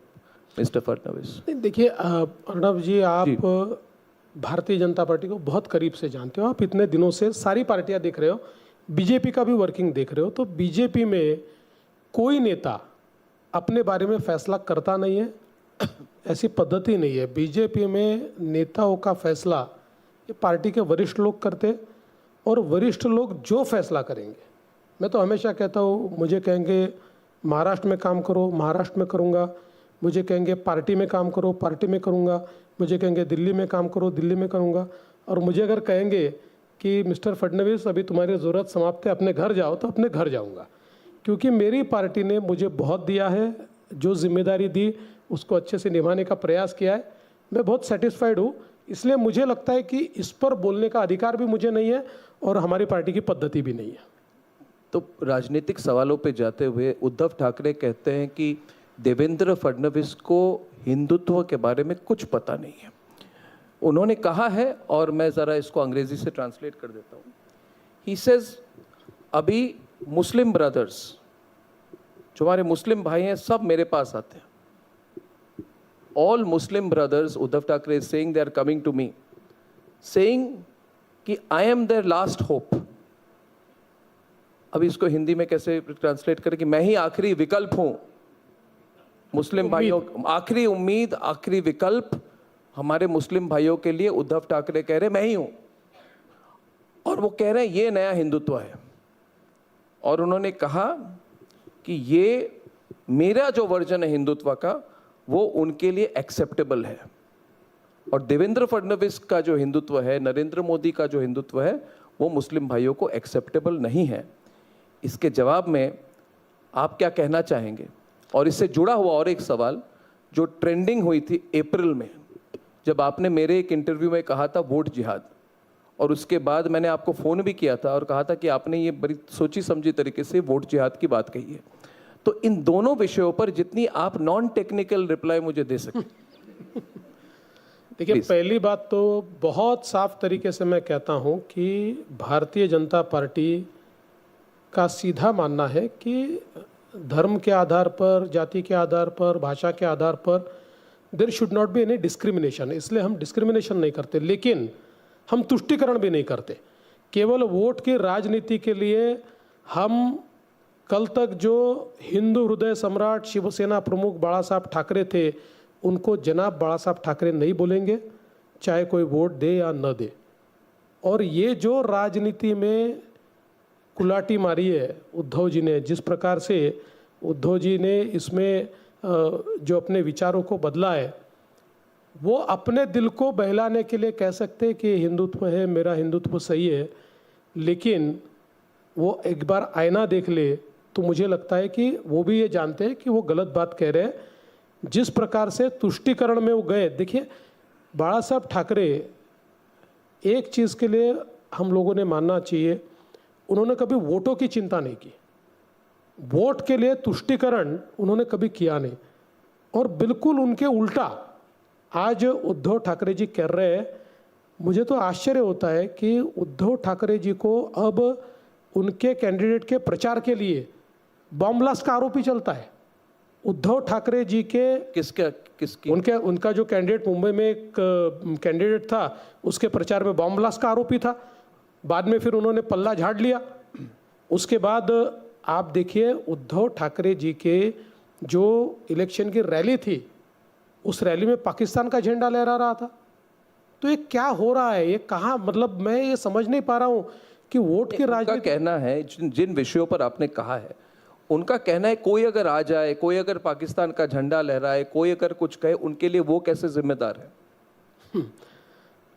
mister Fadnavis? नहीं, देखिए अर्णव जी, आप भारतीय जनता पार्टी को बहुत करीब से जानते हो, आप इतने दिनों से सारी पार्टियां देख रहे हो, बीजेपी का भी वर्किंग देख रहे हो, तो बीजेपी में कोई नेता अपने बारे में फैसला करता नहीं है, ऐसी पद्धति नहीं है। बीजेपी में नेताओं का फैसला ये पार्टी के वरिष्ठ लोग करते, और वरिष्ठ लोग जो फैसला करेंगे, मैं तो हमेशा कहता हूँ, मुझे कहेंगे महाराष्ट्र में काम करो, महाराष्ट्र में करूँगा, मुझे कहेंगे पार्टी में काम करो, पार्टी में करूँगा, मुझे कहेंगे दिल्ली में काम करो, दिल्ली में करूँगा, और मुझे अगर कहेंगे कि मिस्टर फडणवीस अभी तुम्हारी ज़रूरत समाप्त है, अपने घर जाओ, तो अपने घर जाऊँगा, क्योंकि मेरी पार्टी ने मुझे बहुत दिया है, जो जिम्मेदारी दी उसको अच्छे से निभाने का प्रयास किया है, मैं बहुत सेटिस्फाइड हूँ। इसलिए मुझे लगता है कि इस पर बोलने का अधिकार भी मुझे नहीं है और हमारी पार्टी की पद्धति भी नहीं है। तो राजनीतिक सवालों पे जाते हुए उद्धव ठाकरे कहते हैं कि देवेंद्र फडणवीस को हिंदुत्व के बारे में कुछ पता नहीं है। उन्होंने कहा है, और मैं ज़रा इसको अंग्रेजी से ट्रांसलेट कर देता हूँ। ही सेज, अभी मुस्लिम ब्रदर्स, जो हमारे मुस्लिम भाई हैं, सब मेरे पास आते हैं। All Muslim brothers, Uddhav Thackeray is saying, they are coming to me saying कि I am there last hope. अभी इसको हिंदी में कैसे ट्रांसलेट करें कि मैं ही आखिरी विकल्प हूं मुस्लिम भाइयों, आखिरी उम्मीद, आखिरी विकल्प हमारे मुस्लिम भाइयों के लिए उद्धव ठाकरे कह रहे मैं ही हूं। और वो कह रहे हैं ये नया हिंदुत्व है, और उन्होंने कहा कि ये मेरा जो वर्जन है हिंदुत्व का, वो उनके लिए एक्सेप्टेबल है, और देवेंद्र फडणवीस का जो हिंदुत्व है, नरेंद्र मोदी का जो हिंदुत्व है, वो मुस्लिम भाइयों को एक्सेप्टेबल नहीं है। इसके जवाब में आप क्या कहना चाहेंगे? और इससे जुड़ा हुआ और एक सवाल जो ट्रेंडिंग हुई थी अप्रैल में, जब आपने मेरे एक इंटरव्यू में कहा था वोट जिहाद, और उसके बाद मैंने आपको फ़ोन भी किया था और कहा था कि आपने ये बड़ी सोची समझी तरीके से वोट जिहाद की बात कही है। तो इन दोनों विषयों पर जितनी आप नॉन टेक्निकल रिप्लाई मुझे दे सकें। देखिए, पहली बात तो बहुत साफ तरीके से मैं कहता हूं कि भारतीय जनता पार्टी का सीधा मानना है कि धर्म के आधार पर, जाति के आधार पर, भाषा के आधार पर there should not be any discrimination. इसलिए हम डिस्क्रिमिनेशन नहीं करते, लेकिन हम तुष्टिकरण भी नहीं करते। केवल वोट की राजनीति के लिए हम कल तक जो हिंदू हृदय सम्राट शिवसेना प्रमुख बाला साहब ठाकरे थे, उनको जनाब बाला साहब ठाकरे नहीं बोलेंगे, चाहे कोई वोट दे या न दे। और ये जो राजनीति में कुलाटी मारी है उद्धव जी ने, जिस प्रकार से उद्धव जी ने इसमें जो अपने विचारों को बदला है, वो अपने दिल को बहलाने के लिए कह सकते हैं कि हिंदुत्व है, मेरा हिंदुत्व सही है, लेकिन वो एक बार आईना देख ले तो मुझे लगता है कि वो भी ये जानते हैं कि वो गलत बात कह रहे हैं। जिस प्रकार से तुष्टिकरण में वो गए, देखिए बाला साहब ठाकरे, एक चीज़ के लिए हम लोगों ने मानना चाहिए, उन्होंने कभी वोटों की चिंता नहीं की। वोट के लिए तुष्टिकरण उन्होंने कभी किया नहीं। और बिल्कुल उनके उल्टा आज उद्धव ठाकरे जी कर रहे हैं। मुझे तो आश्चर्य होता है कि उद्धव ठाकरे जी को अब उनके कैंडिडेट के प्रचार के लिए बॉम्ब ब्लास्ट का आरोपी चलता है। उद्धव ठाकरे जी के किसकी उनका जो कैंडिडेट मुंबई में एक कैंडिडेट था, उसके प्रचार में बॉम्ब ब्लास्ट का आरोपी था। बाद में फिर उन्होंने पल्ला झाड़ लिया। उसके बाद आप देखिए उद्धव ठाकरे जी के जो इलेक्शन की रैली थी, उस रैली में पाकिस्तान का झंडा लहरा रहा था। तो ये क्या हो रहा है? ये कहाँ, मतलब मैं ये समझ नहीं पा रहा हूँ कि वोट की राजनीति। कहना है जिन विषयों पर आपने कहा है, उनका कहना है कोई अगर आ जाए, कोई अगर पाकिस्तान का झंडा लहराए, कोई अगर कुछ कहे, उनके लिए वो कैसे जिम्मेदार है?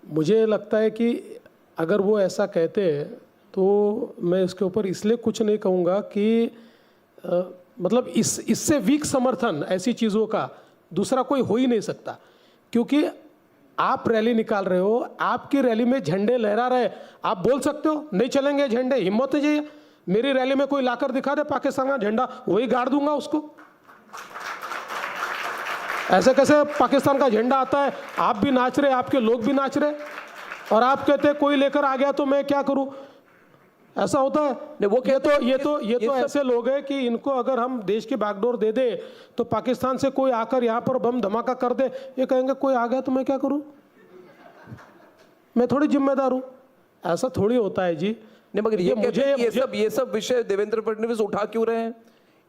मुझे लगता है कि अगर वो ऐसा कहते हैं तो मैं इसके ऊपर इसलिए कुछ नहीं कहूँगा कि मतलब इससे वीक समर्थन ऐसी चीज़ों का दूसरा कोई हो ही नहीं सकता। क्योंकि आप रैली निकाल रहे हो, आपकी रैली में झंडे लहरा रहे, आप बोल सकते हो नहीं चलेंगे झंडे, हिम्मत है, मेरी रैली में कोई लाकर दिखा दे पाकिस्तान का झंडा, वही गाड़ दूंगा उसको। ऐसे कैसे पाकिस्तान का झंडा आता है, आप भी नाच रहे, आपके लोग भी नाच रहे, और आप कहते हैं कोई लेकर आ गया तो मैं क्या करूं? ऐसा होता है। नहीं, वो ये कहते हैं तो ये सब- ऐसे लोग हैं कि इनको अगर हम देश की बागडोर दे दे तो पाकिस्तान से कोई आकर यहाँ पर बम धमाका कर दे, ये कहेंगे कोई आ गया तो मैं क्या करूँ, मैं थोड़ी जिम्मेदार हूँ। ऐसा थोड़ी होता है जी। नहीं, मगर ये ये सब विषय देवेंद्र फडणवीस उठा क्यों रहे हैं?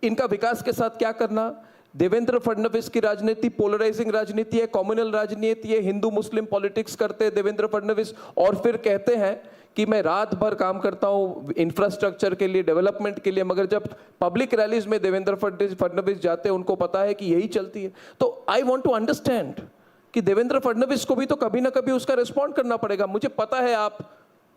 इनका विकास के साथ क्या करना? देवेंद्र फडणवीस की राजनीति पोलराइजिंग राजनीति है, कम्युनल राजनीति है, हिंदू मुस्लिम पॉलिटिक्स करते हैं देवेंद्र फडणवीस, और फिर कहते हैं कि मैं रात भर काम करता हूं इंफ्रास्ट्रक्चर के लिए, डेवलपमेंट के लिए, मगर जब पब्लिक रैलीज में देवेंद्र फडणवीस जाते हैं उनको पता है कि यही चलती है। तो आई वांट टू अंडरस्टैंड कि देवेंद्र फडणवीस को भी तो कभी ना कभी उसका रिस्पॉन्ड करना पड़ेगा। मुझे पता है आप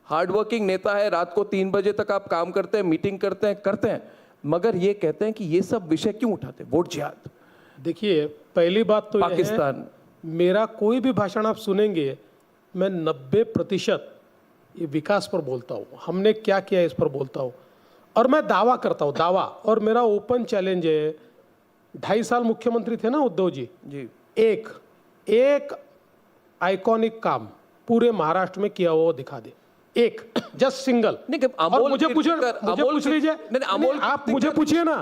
हार्डवर्किंग नेता है, रात को 3 बजे तक आप काम करते हैं, मीटिंग करते हैं, मगर ये कहते हैं कि ये सब विषय क्यों उठाते हैं? वोट जिहाद। देखिए, पहली बात तो पाकिस्तान, ये है, मेरा कोई भी भाषण आप सुनेंगे मैं 90% ये विकास पर बोलता हूँ, हमने क्या किया इस पर बोलता हूँ, और मैं दावा करता हूँ, दावा, और मेरा ओपन चैलेंज है। 2.5 साल मुख्यमंत्री थे ना उद्धव जी, एक आइकॉनिक काम पूरे महाराष्ट्र में किया हुआ दिखा दे, एक जस्ट सिंगल। नहीं, और मुझे पूछ लीजिए, आप मुझे पूछिए ना,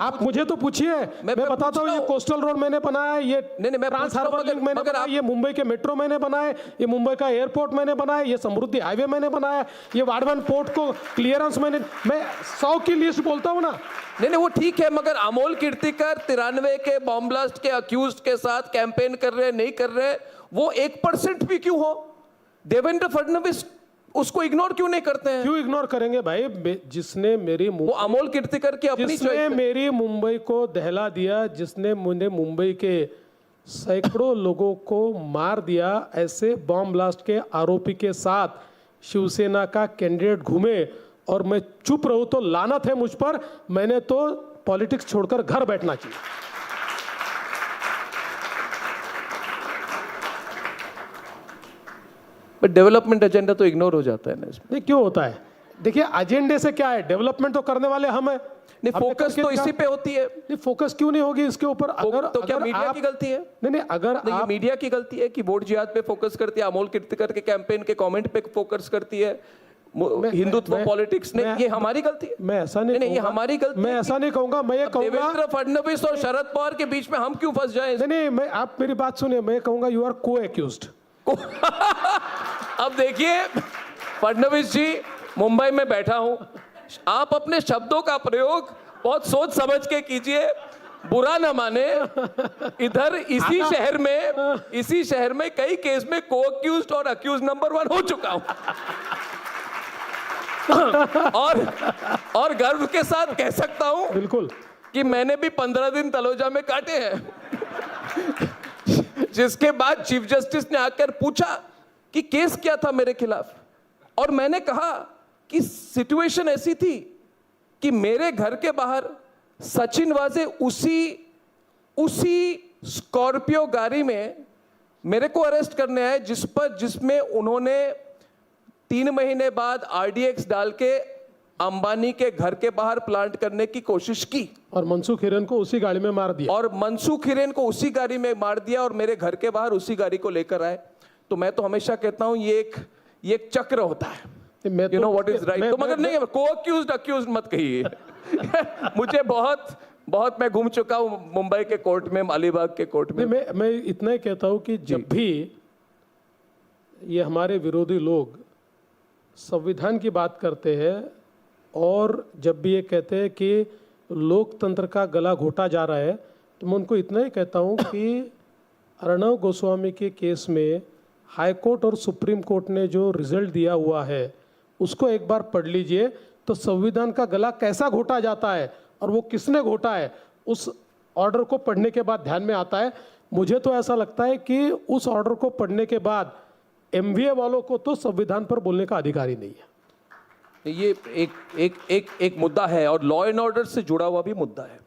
आप मुझे तो पूछिए, मैं बताता हूँ। ये कोस्टल रोड मैंने बनाया है, ये ट्रांस हार्बर लिंक मैंने बनाया, ये मुंबई के मेट्रो मैंने बनाए, ये मुंबई का एयरपोर्ट मैंने बनाया, ये समृद्धि हाईवे मैंने बनाया, ये वाडवन पोर्ट को क्लियरेंस मैं 100 की लिस्ट बोलता हूँ ना। नहीं, वो ठीक है, मगर अमोल कीर्तिकर 93 के बॉम्ब ब्लास्ट के अक्यूज्ड के साथ कैंपेन कर रहे हैं, नहीं कर रहे, वो 1% भी क्यों हो? देवेंद्र फडणवीस उसको इग्नोर क्यों नहीं करते हैं? क्यों इग्नोर करेंगे भाई? जिसने मेरी वो अमोल कीर्तिकर की अपनी जिसने मेरी मुंबई को दहला दिया, जिसने मुझे मुंबई के सैकड़ों लोगों को मार दिया, ऐसे बॉम्ब ब्लास्ट के आरोपी के साथ शिवसेना का कैंडिडेट घूमे और मैं चुप रहूं तो लानत है मुझ पर। मैंने तो पॉलिटिक्स छोड़कर घर बैठना चाहिए। बट डेवलपमेंट एजेंडा तो इग्नोर हो जाता है ना इसमें। नहीं, क्यों होता है? देखिए, एजेंडे से क्या है, डेवलपमेंट तो करने वाले हम हैं। नहीं, फोकस तो इसी पे होती है। नहीं, फोकस क्यों नहीं होगी इसके ऊपर? अगर तो क्या मीडिया की गलती है? नहीं, अगर आप मीडिया की गलती है कि वोट जिहाद पे फोकस करती है, अमोल कीर्तिकर के कैंपेन के कमेंट पे फोकस करती है, हिंदुत्व पॉलिटिक्स ने, ये हमारी गलती है? मैं ऐसा नहीं, ये हमारी गलती। मैं ऐसा नहीं कहूंगा। मैं ये कहूंगा देवेंद्र फडणवीस और शरद पवार के बीच में हम क्यों फंस जाए? नहीं, मैं, आप मेरी बात सुनिए, मैं कहूंगा यू आर को एक्यूज्ड। अब देखिए फडणवीस जी, मुंबई में बैठा हूं, आप अपने शब्दों का प्रयोग बहुत सोच समझ के कीजिए, बुरा ना माने। इधर इसी शहर में कई केस में को अक्यूज्ड और अक्यूज नंबर 1 हो चुका हूं। और गर्व के साथ कह सकता हूं बिल्कुल कि मैंने भी 15 दिन तलोजा में काटे हैं। जिसके बाद चीफ जस्टिस ने आकर पूछा कि केस क्या था मेरे खिलाफ, और मैंने कहा कि सिचुएशन ऐसी थी कि मेरे घर के बाहर सचिन वाजे उसी स्कॉर्पियो गाड़ी में मेरे को अरेस्ट करने आए, जिसमें उन्होंने 3 महीने बाद आरडीएक्स डाल के अंबानी के घर के बाहर प्लांट करने की कोशिश की, और मनसुख हिरेन को उसी गाड़ी में मार दिया, और मनसुख हिरेन को उसी गाड़ी में मार दिया, और मेरे घर के बाहर उसी गाड़ी को लेकर आए। तो मैं तो हमेशा कहता हूं ये एक चक्र होता है, you know what is right. तो मगर नहीं, को अक्यूज्ड मत कहिए। मुझे बहुत मैं घूम चुका हूं मुंबई के कोर्ट में, अलीबाग के कोर्ट में। मैं इतना ही कहता हूं कि जब भी ये हमारे विरोधी लोग संविधान की बात करते हैं, और जब भी ये कहते हैं कि लोकतंत्र का गला घोटा जा रहा है, तो मैं उनको इतना ही कहता हूं कि अर्णव गोस्वामी के केस में हाई कोर्ट और सुप्रीम कोर्ट ने जो रिजल्ट दिया हुआ है उसको एक बार पढ़ लीजिए, तो संविधान का गला कैसा घोटा जाता है और वो किसने घोटा है, उस ऑर्डर को पढ़ने के बाद ध्यान में आता है। मुझे तो ऐसा लगता है कि उस ऑर्डर को पढ़ने के बाद एमवीए वालों को तो संविधान पर बोलने का अधिकार ही नहीं है। ये एक मुद्दा है, और लॉ एंड ऑर्डर से जुड़ा हुआ भी मुद्दा है।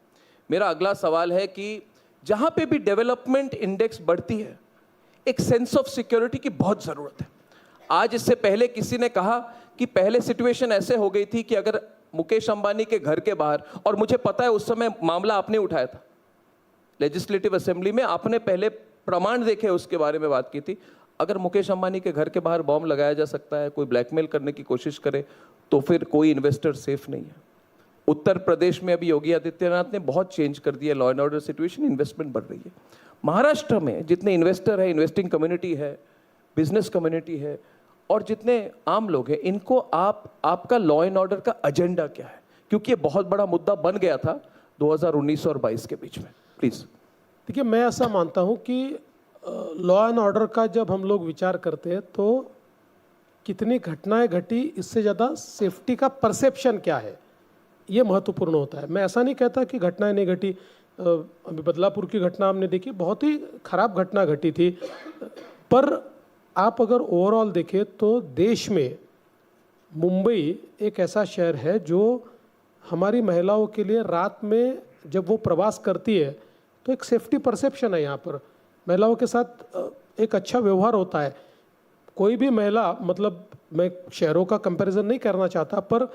मेरा अगला सवाल है कि जहां पे भी डेवलपमेंट इंडेक्स बढ़ती है, एक सेंस ऑफ सिक्योरिटी की बहुत जरूरत है। आज इससे पहले किसी ने कहा कि पहले सिचुएशन ऐसे हो गई थी कि अगर मुकेश अंबानी के घर के बाहर, और मुझे पता है उस समय मामला आपने उठाया था लेजिस्लेटिव असेंबली में, आपने पहले प्रमाण देखे उसके बारे में बात की थी। अगर मुकेश अंबानी के घर के बाहर बॉम्ब लगाया जा सकता है, कोई ब्लैकमेल करने की कोशिश करे, तो फिर कोई इन्वेस्टर सेफ नहीं है। उत्तर प्रदेश में अभी योगी आदित्यनाथ ने बहुत चेंज कर दिया law and order situation, investment बढ़ रही है। महाराष्ट्र में जितने इन्वेस्टर है, इन्वेस्टिंग कम्युनिटी है, बिजनेस कम्युनिटी है और जितने आम लोग हैं, इनको आपका लॉ एंड ऑर्डर का एजेंडा क्या है? क्योंकि ये बहुत बड़ा मुद्दा बन गया था 2019 और 22 के बीच में। प्लीज। देखिए, मैं ऐसा मानता हूँ कि लॉ एंड ऑर्डर का जब हम लोग विचार करते हैं तो कितनी घटनाएं घटी, इससे ज़्यादा सेफ्टी का परसेप्शन क्या है, ये महत्वपूर्ण होता है। मैं ऐसा नहीं कहता कि घटनाएं नहीं घटी। अभी बदलापुर की घटना हमने देखी, बहुत ही खराब घटना घटी थी, पर आप अगर ओवरऑल देखें तो देश में मुंबई एक ऐसा शहर है जो हमारी महिलाओं के लिए रात में जब वो प्रवास करती है तो एक सेफ्टी परसेप्शन है। यहाँ पर महिलाओं के साथ एक अच्छा व्यवहार होता है। कोई भी महिला, मतलब मैं शहरों का कंपैरिजन नहीं करना चाहता, पर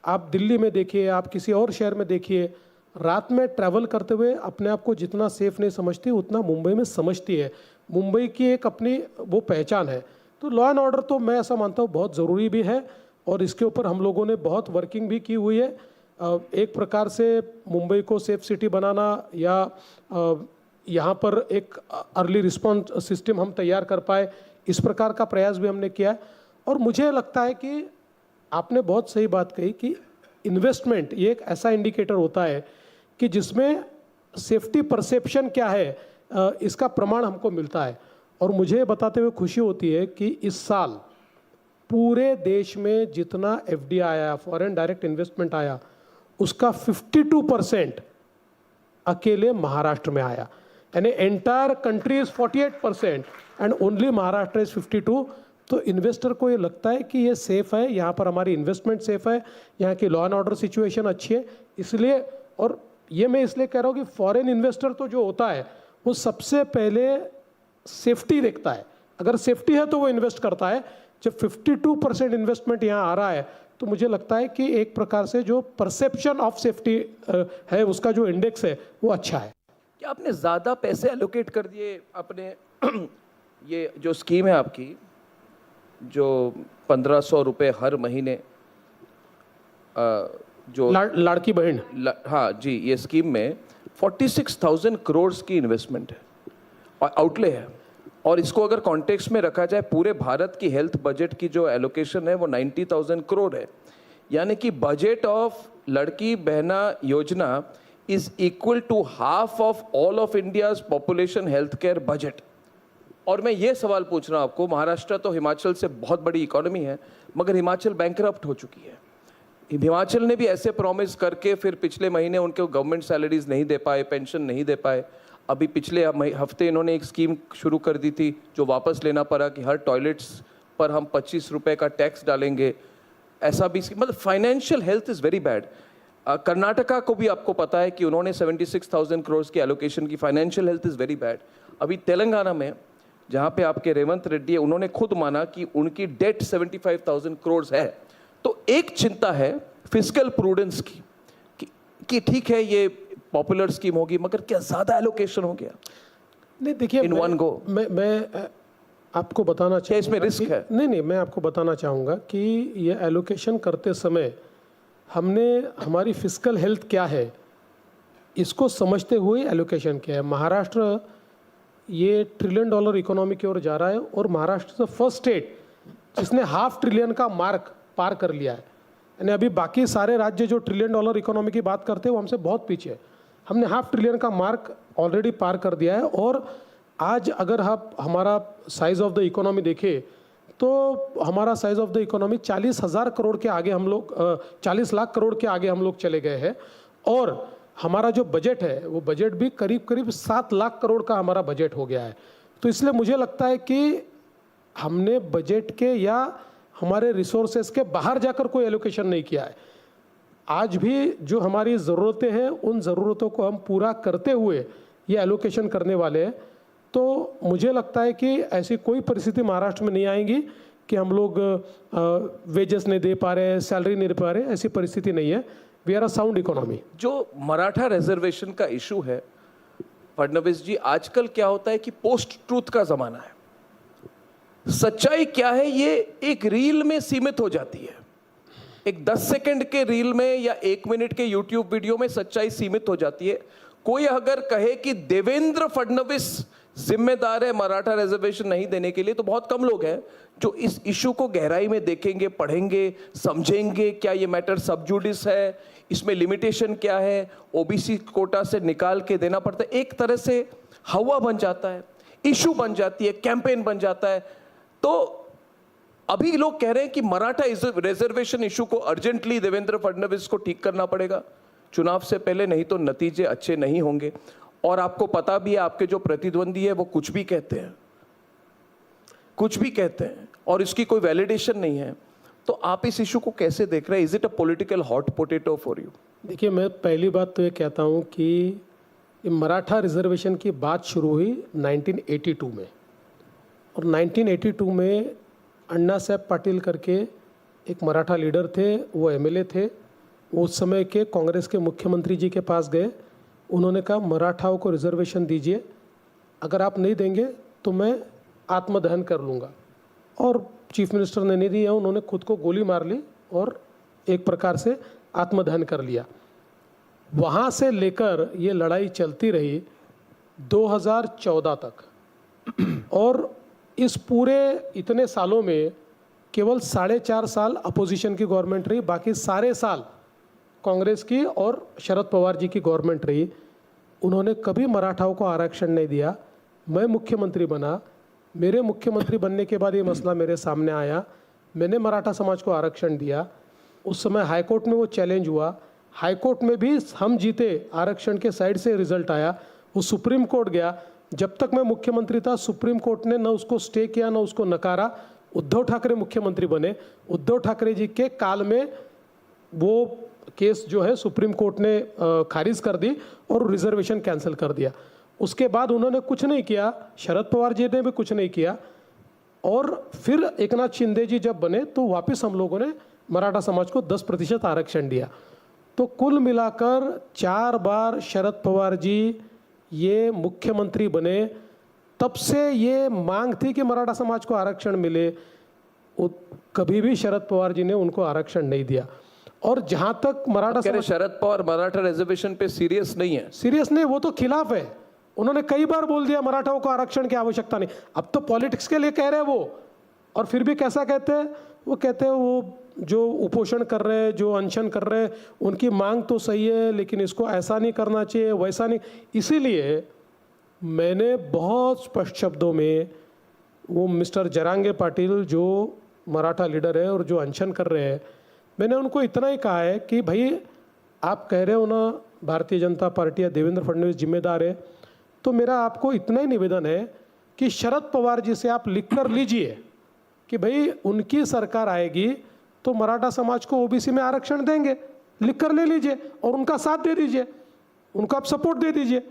आप दिल्ली में देखिए, आप किसी और शहर में देखिए, रात में ट्रैवल करते हुए अपने आप को जितना सेफ नहीं समझती उतना मुंबई में समझती है। मुंबई की एक अपनी वो पहचान है। तो लॉ एंड ऑर्डर तो मैं ऐसा मानता हूँ बहुत ज़रूरी भी है और इसके ऊपर हम लोगों ने बहुत वर्किंग भी की हुई है। एक प्रकार से मुंबई को सेफ सिटी बनाना या यहाँ पर एक अर्ली रिस्पॉन्स सिस्टम हम तैयार कर पाए, इस प्रकार का प्रयास भी हमने किया है। और मुझे लगता है कि आपने बहुत सही बात कही कि इन्वेस्टमेंट ये एक ऐसा इंडिकेटर होता है कि जिसमें सेफ्टी परसेप्शन क्या है, इसका प्रमाण हमको मिलता है। और मुझे बताते हुए खुशी होती है कि इस साल पूरे देश में जितना FDI आया, फॉरेन डायरेक्ट इन्वेस्टमेंट आया, उसका 52% अकेले महाराष्ट्र में आया। यानी entire country is 48% and only Maharashtra is 52। तो इन्वेस्टर को ये लगता है कि ये सेफ है, यहाँ पर हमारी इन्वेस्टमेंट सेफ है, यहाँ की लॉ एंड ऑर्डर सिचुएशन अच्छी है। इसलिए, और ये मैं इसलिए कह रहा हूँ कि फॉरेन इन्वेस्टर तो जो होता है वो सबसे पहले सेफ्टी देखता है। अगर सेफ्टी है तो वो इन्वेस्ट करता है। जब 52% इन्वेस्टमेंट यहाँ आ रहा है तो मुझे लगता है कि एक प्रकार से जो परसेप्शन ऑफ सेफ्टी है, उसका जो इंडेक्स है वो अच्छा है। क्या आपने ज़्यादा पैसे एलोकेट कर दिए अपने ये जो स्कीम है आपकी, जो 1500 रुपये हर महीने जो लाड़की बहन, हाँ जी, ये स्कीम में 46,000 करोड़ की इन्वेस्टमेंट है और आउटले है। और इसको अगर कॉन्टेक्स्ट में रखा जाए, पूरे भारत की हेल्थ बजट की जो एलोकेशन है वो 90,000 करोड़ है। यानी कि budget of Ladki Bahin Yojana is equal to half of all of India's population health care budget. और मैं ये सवाल पूछ रहा हूँ आपको, महाराष्ट्र तो हिमाचल से बहुत बड़ी इकोनॉमी है, मगर हिमाचल बैंकरप्ट हो चुकी है। हिमाचल ने भी ऐसे प्रॉमिस करके फिर पिछले महीने उनको गवर्नमेंट सैलरीज नहीं दे पाए, पेंशन नहीं दे पाए। अभी पिछले हफ्ते इन्होंने एक स्कीम शुरू कर दी थी जो वापस लेना पड़ा कि हर टॉयलेट्स पर हम 25 रुपये का टैक्स डालेंगे। ऐसा भी, मतलब financial health is very bad. Karnataka को भी आपको पता है कि उन्होंने 76,000 करोड़ की एलोकेशन की। Financial health is very bad. अभी तेलंगाना में जहाँ पे आपके रेवंत रेड्डी है, उन्होंने खुद माना कि उनकी डेट 75,000 करोड़ है। तो एक चिंता है फिस्कल प्रूडेंस की कि ठीक है ये पॉपुलर स्कीम होगी, मगर क्या ज़्यादा एलोकेशन हो गया? नहीं, देखिए, इन वन गो मैं आपको बताना चाहूँगा इसमें रिस्क है। नहीं, मैं आपको बताना चाहूँगा कि ये एलोकेशन करते समय हमने हमारी फिस्कल हेल्थ क्या है इसको समझते हुए एलोकेशन किया है। महाराष्ट्र ये $1 ट्रिलियन इकोनॉमी की ओर जा रहा है और महाराष्ट्र फर्स्ट स्टेट जिसने $500 बिलियन का मार्क पार कर लिया है। यानी अभी बाकी सारे राज्य जो $1 ट्रिलियन इकोनॉमी की बात करते हैं वो हमसे बहुत पीछे है। हमने $500 बिलियन का मार्क ऑलरेडी पार कर दिया है। और आज अगर आप हमारा साइज़ ऑफ द इकोनॉमी देखें तो हमारा size of the economy 40,000 crore के आगे हम लोग 40 लाख करोड़ के आगे हम लोग चले गए हैं। और हमारा जो बजट है वो बजट भी करीब करीब 7 लाख करोड़ का हमारा बजट हो गया है। तो इसलिए मुझे लगता है कि हमने बजट के या हमारे रिसोर्सेज के बाहर जाकर कोई एलोकेशन नहीं किया है। आज भी जो हमारी ज़रूरतें हैं उन ज़रूरतों को हम पूरा करते हुए ये एलोकेशन करने वाले हैं। तो मुझे लगता है कि ऐसी कोई परिस्थिति महाराष्ट्र में नहीं आएगी कि हम लोग वेजेस नहीं दे पा रहे, सैलरी नहीं दे पा रहे। ऐसी परिस्थिति नहीं है। We are a sound economy. जो मराठा रिजर्वेशन का इशू है फडणवीस जी, आजकल क्या होता है कि पोस्ट ट्रूथ का ज़माना है। सच्चाई क्या है ये एक रील में सीमित हो जाती है। एक 10 सेकंड के रील में या 1 मिनट के यूट्यूब वीडियो में सच्चाई सीमित हो जाती है। कोई अगर कहे कि देवेंद्र फडणवीस जिम्मेदार है मराठा रिजर्वेशन नहीं देने के लिए, तो बहुत कम लोग हैं जो इस इशू को गहराई में देखेंगे, पढ़ेंगे, समझेंगे। क्या ये मैटर सब जुडिस है, इसमें लिमिटेशन क्या है, ओबीसी कोटा से निकाल के देना पड़ता है। एक तरह से हवा बन जाता है, इशू बन जाती है, कैंपेन बन जाता है। तो अभी लोग कह रहे हैं कि मराठा रिजर्वेशन इशू को अर्जेंटली देवेंद्र फडणवीस को ठीक करना पड़ेगा चुनाव से पहले, नहीं तो नतीजे अच्छे नहीं होंगे। और आपको पता भी है आपके जो प्रतिद्वंदी है वो कुछ भी कहते हैं, कुछ भी कहते हैं, और इसकी कोई वैलिडेशन नहीं है। तो आप इस इशू को कैसे देख रहे हैं? Is it a political hot potato for you? देखिए, मैं पहली बात तो ये कहता हूँ कि ये मराठा रिजर्वेशन की बात शुरू हुई 1982 में, और 1982 में अन्ना साहब पाटिल करके एक मराठा लीडर थे, वो एमएलए थे। वो उस समय के कांग्रेस के मुख्यमंत्री जी के पास गए। उन्होंने कहा मराठाओं को रिजर्वेशन दीजिए, अगर आप नहीं देंगे तो मैं आत्मदहन कर लूँगा। और चीफ मिनिस्टर ने नहीं दिया, उन्होंने खुद को गोली मार ली और एक प्रकार से आत्मदहन कर लिया। वहाँ से लेकर ये लड़ाई चलती रही 2014 तक, और इस पूरे इतने सालों में केवल 4.5 साल अपोजिशन की गवर्नमेंट रही, बाकी सारे साल कांग्रेस की और शरद पवार जी की गवर्नमेंट रही। उन्होंने कभी मराठाओं को आरक्षण नहीं दिया। मैं मुख्यमंत्री बना, मेरे मुख्यमंत्री बनने के बाद ये मसला मेरे सामने आया, मैंने मराठा समाज को आरक्षण दिया। उस समय हाईकोर्ट में वो चैलेंज हुआ, हाईकोर्ट में भी हम जीते, आरक्षण के साइड से रिजल्ट आया। वो सुप्रीम कोर्ट गया, जब तक मैं मुख्यमंत्री था सुप्रीम कोर्ट ने न उसको स्टे किया न उसको नकारा। उद्धव ठाकरे मुख्यमंत्री बने, उद्धव ठाकरे जी के काल में वो केस जो है सुप्रीम कोर्ट ने खारिज कर दी और रिजर्वेशन कैंसिल कर दिया। उसके बाद उन्होंने कुछ नहीं किया, शरद पवार जी ने भी कुछ नहीं किया, और फिर एकनाथ शिंदे जी जब बने तो वापस हम लोगों ने मराठा समाज को 10% आरक्षण दिया। तो कुल मिलाकर 4 बार शरद पवार जी ये मुख्यमंत्री बने, तब से ये मांग थी कि मराठा समाज को आरक्षण मिले। कभी भी शरद पवार जी ने उनको आरक्षण नहीं दिया। और जहां तक मराठा समाज, शरद पवार मराठा रिजर्वेशन पे सीरियस नहीं है, सीरियस नहीं, वो तो खिलाफ है। उन्होंने कई बार बोल दिया मराठाओं को आरक्षण की आवश्यकता नहीं। अब तो पॉलिटिक्स के लिए कह रहे हैं वो, और फिर भी कैसा कहते हैं वो? कहते हैं वो जो उपोषण कर रहे हैं, जो अनशन कर रहे हैं, उनकी मांग तो सही है, लेकिन इसको ऐसा नहीं करना चाहिए, वैसा नहीं। इसीलिए मैंने बहुत स्पष्ट शब्दों में वो मिस्टर जरांगे पाटिल जो मराठा लीडर है और जो अनशन कर रहे हैं, मैंने उनको इतना ही कहा है कि भाई आप कह रहे हो ना भारतीय जनता पार्टी या देवेंद्र फडणवीस जिम्मेदार है, तो मेरा आपको इतना ही निवेदन है कि शरद पवार जी से आप लिख कर लीजिए कि भाई उनकी सरकार आएगी तो मराठा समाज को ओबीसी में आरक्षण देंगे, लिख कर ले लीजिए और उनका साथ दे दीजिए, उनको आप सपोर्ट दे दीजिए।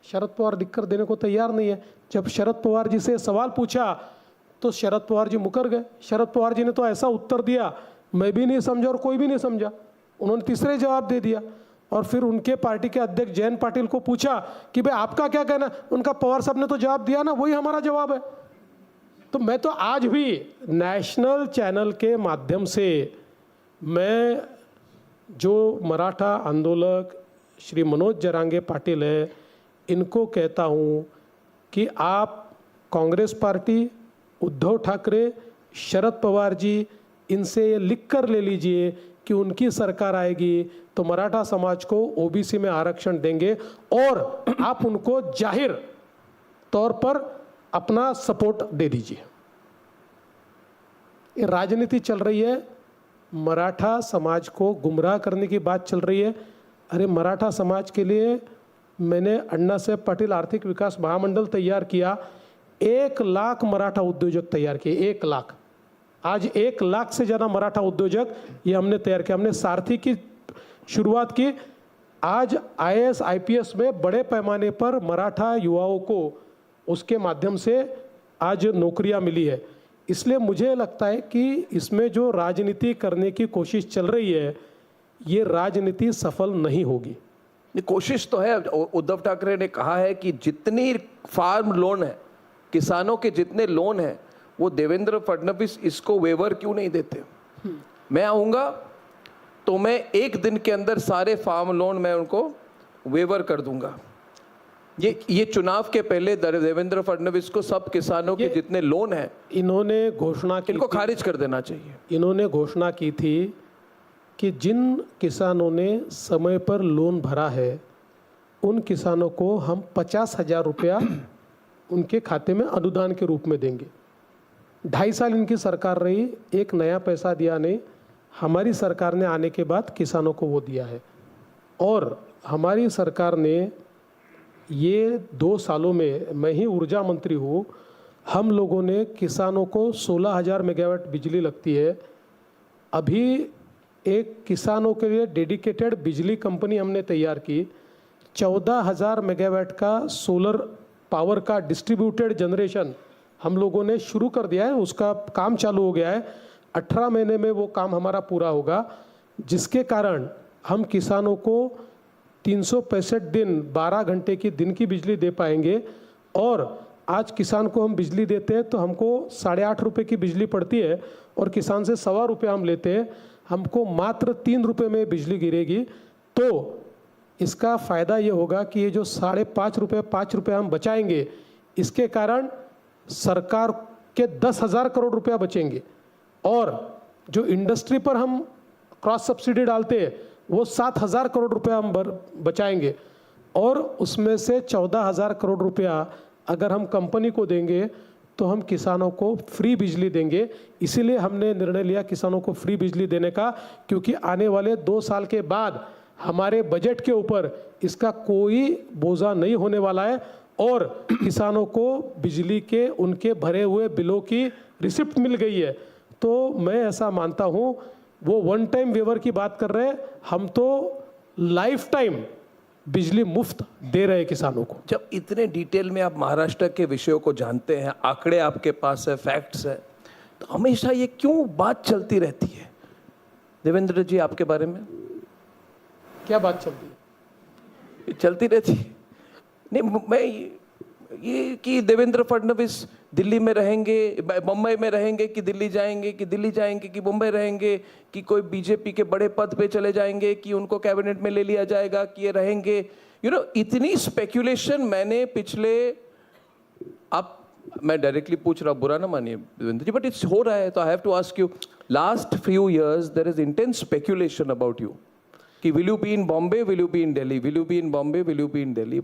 शरद पवार लिख कर देने को तैयार नहीं है। जब शरद पवार जी से सवाल पूछा तो शरद पवार जी मुकर गए। शरद पवार जी ने तो ऐसा उत्तर दिया, मैं भी नहीं समझा और कोई भी नहीं समझा। उन्होंने तीसरे जवाब दे दिया। और फिर उनके पार्टी के अध्यक्ष जयंत पाटिल को पूछा कि भाई आपका क्या कहना, उनका पवार साहब ने तो जवाब दिया ना, वही हमारा जवाब है। तो मैं तो आज भी नेशनल चैनल के माध्यम से मैं जो मराठा आंदोलक श्री मनोज जरांगे पाटिल है, इनको कहता हूँ कि आप कांग्रेस पार्टी, उद्धव ठाकरे, शरद पवार जी, इनसे ये लिख कर ले लीजिए कि उनकी सरकार आएगी तो मराठा समाज को ओबीसी में आरक्षण देंगे, और आप उनको जाहिर तौर पर अपना सपोर्ट दे दीजिए। ये राजनीति चल रही है, मराठा समाज को गुमराह करने की बात चल रही है। अरे मराठा समाज के लिए मैंने अन्ना साहब पाटिल आर्थिक विकास महामंडल तैयार किया, 1 लाख मराठा उद्योजक तैयार किए, 1 लाख। आज 1 लाख से ज़्यादा मराठा उद्योजक ये हमने तैयार किया। हमने सारथी की शुरुआत की। आज IAS IPS में बड़े पैमाने पर मराठा युवाओं को उसके माध्यम से आज नौकरियां मिली है। इसलिए मुझे लगता है कि इसमें जो राजनीति करने की कोशिश चल रही है, ये राजनीति सफल नहीं होगी। कोशिश तो है। उद्धव ठाकरे ने कहा है कि जितनी फार्म लोन है किसानों के जितने लोन हैं वो देवेंद्र फडणवीस इसको वेवर क्यों नहीं देते? मैं आऊँगा तो मैं एक दिन के अंदर सारे फार्म लोन मैं उनको वेवर कर दूंगा। ये चुनाव के पहले देवेंद्र फडणवीस को सब किसानों के जितने लोन हैं इन्होंने घोषणा की इनको खारिज कर देना चाहिए। इन्होंने घोषणा की थी कि जिन किसानों ने समय पर लोन भरा है उन किसानों को हम 50,000 रुपया उनके खाते में अनुदान के रूप में देंगे। 2.5 साल इनकी सरकार रही, एक नया पैसा दिया नहीं। हमारी सरकार ने आने के बाद किसानों को वो दिया है और हमारी सरकार ने ये 2 सालों में, मैं ही ऊर्जा मंत्री हूँ, हम लोगों ने किसानों को 16,000 मेगावाट बिजली लगती है। अभी एक किसानों के लिए डेडिकेटेड बिजली कंपनी हमने तैयार की, 14,000 मेगावाट का सोलर पावर का डिस्ट्रीब्यूटेड जनरेशन हम लोगों ने शुरू कर दिया है। उसका काम चालू हो गया है, 18 महीने में वो काम हमारा पूरा होगा, जिसके कारण हम किसानों को 365 दिन 12 घंटे की दिन की बिजली दे पाएंगे। और आज किसान को हम बिजली देते हैं तो हमको 8.5 रुपये की बिजली पड़ती है और किसान से 1.25 रुपये हम लेते हैं, हमको मात्र 3 रुपये में बिजली गिरेगी। तो इसका फ़ायदा ये होगा कि ये जो 5.5 रुपये 5 रुपये हम बचाएंगे, इसके कारण सरकार के 10,000 करोड़ रुपया बचेंगे। और जो इंडस्ट्री पर हम क्रॉस सब्सिडी डालते हैं वो 7,000 करोड़ रुपया हम बचाएंगे और उसमें से 14,000 करोड़ रुपया अगर हम कंपनी को देंगे तो हम किसानों को फ्री बिजली देंगे। इसीलिए हमने निर्णय लिया किसानों को फ्री बिजली देने का, क्योंकि आने वाले 2 साल के बाद हमारे बजट के ऊपर इसका कोई बोझा नहीं होने वाला है और किसानों को बिजली के उनके भरे हुए बिलों की रिसिप्ट मिल गई है। तो मैं ऐसा मानता हूँ, वो वन टाइम वेवर की बात कर रहे हैं, हम तो लाइफ टाइम बिजली मुफ्त दे रहे हैं किसानों को। जब इतने डिटेल में आप महाराष्ट्र के विषयों को जानते हैं, आंकड़े आपके पास है, फैक्ट्स है, तो हमेशा ये क्यों बात चलती रहती है देवेंद्र जी आपके बारे में? क्या बात चलती है? चलती रहती है नहीं, मैं ये कि देवेंद्र फडणवीस दिल्ली में रहेंगे, मुंबई में रहेंगे कि दिल्ली जाएंगे, कि दिल्ली जाएंगे कि मुंबई रहेंगे, कि कोई बीजेपी के बड़े पद पे चले जाएंगे, कि उनको कैबिनेट में ले लिया जाएगा, कि ये रहेंगे, इतनी स्पेक्यूलेशन मैंने पिछले, मैं डायरेक्टली पूछ रहा हूँ, बुरा ना मानिए देवेंद्र जी, बट इट्स हो रहा है तो I have to ask you, last few years there is intense speculation about you कि will you be in Bombay, will you be in Delhi, will you be in Bombay, will you be in Delhi.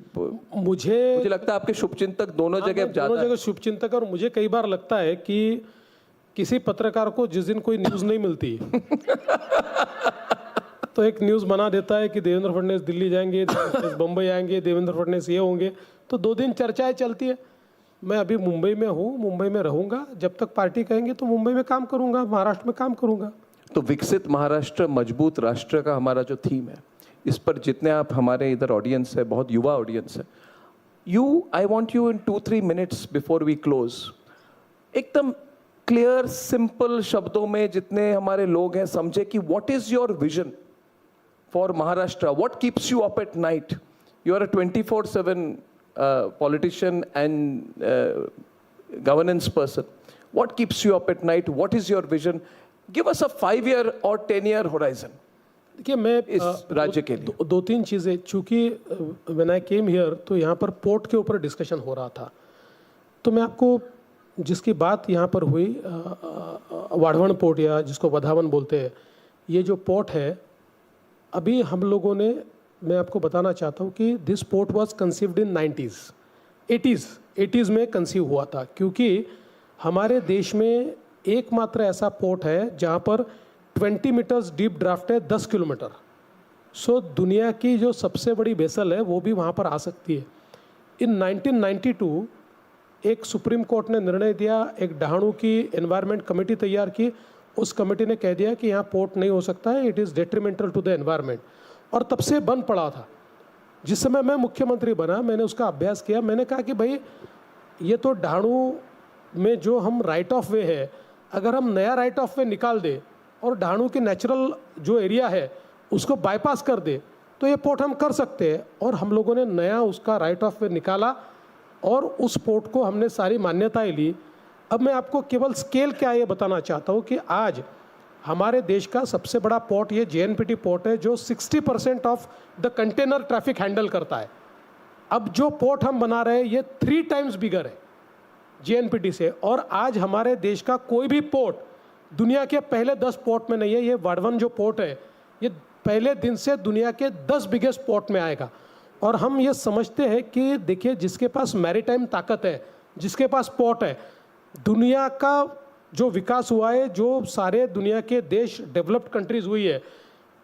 मुझे लगता है आपके शुभचिंतक दोनों जगह शुभचिंतक, और मुझे कई बार लगता है कि किसी पत्रकार को जिस दिन कोई न्यूज़ नहीं मिलती तो एक न्यूज़ बना देता है कि देवेंद्र फडणवीस दिल्ली जाएंगे, बम्बई आएंगे, देवेंद्र फडणवीस ये होंगे, तो 2 दिन चर्चाएं चलती है। मैं अभी मुंबई में हूँ, मुंबई में रहूँगा, जब तक पार्टी कहेंगे तो मुंबई में काम करूँगा, महाराष्ट्र में काम करूँगा। तो विकसित महाराष्ट्र मजबूत राष्ट्र का हमारा जो थीम है, इस पर जितने आप, हमारे इधर ऑडियंस है, बहुत युवा ऑडियंस है, I want you in 2-3 minutes before we close, एकदम क्लियर सिंपल शब्दों में जितने हमारे लोग हैं समझे कि what is your vision for Maharashtra, what keeps you up at night, you are a 24/7 politician and governance person, what keeps you up at night, what is your vision, give us a 5-year or 10-year horizon। देखिए, मैं इस राज्य के लिए 2-3 चीज़ें, चूँकि when I came here तो यहाँ पर पोर्ट के ऊपर डिस्कशन हो रहा था, तो मैं आपको जिसकी बात यहाँ पर हुई, वाढवण पोर्ट या जिसको वधावन बोलते हैं, ये जो पोर्ट है, अभी हम लोगों ने, मैं आपको बताना चाहता हूँ कि this port was conceived in 80s में कंसीव हुआ था, क्योंकि हमारे देश में एकमात्र ऐसा पोर्ट है जहाँ पर 20 मीटर्स डीप ड्राफ्ट है, 10 किलोमीटर। सो दुनिया की जो सबसे बड़ी वेसल है वो भी वहाँ पर आ सकती है। इन 1992 एक सुप्रीम कोर्ट ने निर्णय दिया, एक डहाणु की एनवायरनमेंट कमेटी तैयार की, उस कमेटी ने कह दिया कि यहाँ पोर्ट नहीं हो सकता है, it is detrimental to the environment, और तब से बंद पड़ा था। जिस समय मैं मुख्यमंत्री बना, मैंने उसका अभ्यास किया, मैंने कहा कि भाई ये तो डहाणु में जो हम राइट ऑफ वे है, अगर हम नया राइट ऑफ वे निकाल दे और डहाणु की नेचुरल जो एरिया है उसको बाईपास कर दे तो ये पोर्ट हम कर सकते हैं। और हम लोगों ने नया उसका राइट ऑफ वे निकाला और उस पोर्ट को हमने सारी मान्यताएं ली। अब मैं आपको केवल स्केल क्या है ये बताना चाहता हूँ कि आज हमारे देश का सबसे बड़ा पोर्ट ये JNPT पोर्ट है, जो 60% of the container traffic handle करता है। अब जो पोर्ट हम बना रहे हैं ये 3 टाइम्स बिगर है JNPT से, और आज हमारे देश का कोई भी पोर्ट दुनिया के पहले 10 पोर्ट में नहीं है। ये वाडवन जो पोर्ट है ये पहले दिन से दुनिया के 10 बिगेस्ट पोर्ट में आएगा। और हम ये समझते हैं कि देखिए, जिसके पास मैरीटाइम ताकत है, जिसके पास पोर्ट है, दुनिया का जो विकास हुआ है, जो सारे दुनिया के देश डेवलप्ड कंट्रीज हुई है,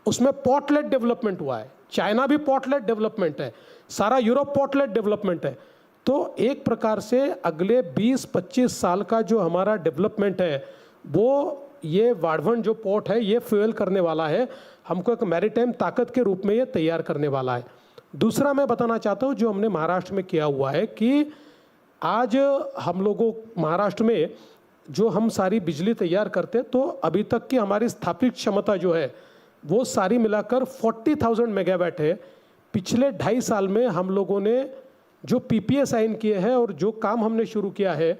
उसमें पोर्ट लेड डेवलपमेंट हुआ है। चाइना भी पोर्ट लेड डेवलपमेंट है, सारा यूरोप पोर्ट लेड डेवलपमेंट है। तो एक प्रकार से अगले 20-25 साल का जो हमारा डेवलपमेंट है वो ये वाडवन जो पोर्ट है ये फ्यूल करने वाला है, हमको एक मैरीटाइम ताकत के रूप में ये तैयार करने वाला है। दूसरा मैं बताना चाहता हूँ जो हमने महाराष्ट्र में किया हुआ है कि आज हम लोगों महाराष्ट्र में जो हम सारी बिजली तैयार करते हैं, तो अभी तक की हमारी स्थापित क्षमता जो है वो सारी मिलाकर 40,000 मेगावाट है। पिछले 2.5 साल में हम लोगों ने जो PPA साइन किए हैं और जो काम हमने शुरू किया है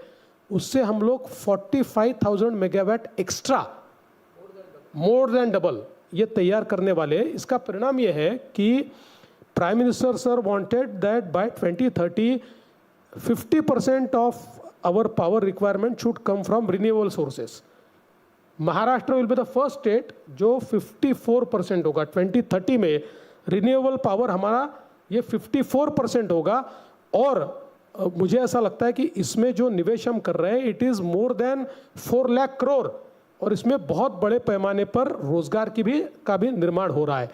उससे हम लोग 45,000 megawatt extra, more than double ये तैयार करने वाले हैं। इसका परिणाम ये है कि prime minister sir wanted that by 2030 50% of our power requirement should come from renewable sources. Maharashtra will be the first state जो 54% होगा 2030 में। रिन्यूएबल पावर हमारा ये 54% होगा। और मुझे ऐसा लगता है कि इसमें जो निवेश हम कर रहे हैं it is more than 4 lakh crore, और इसमें बहुत बड़े पैमाने पर रोजगार का भी निर्माण हो रहा है।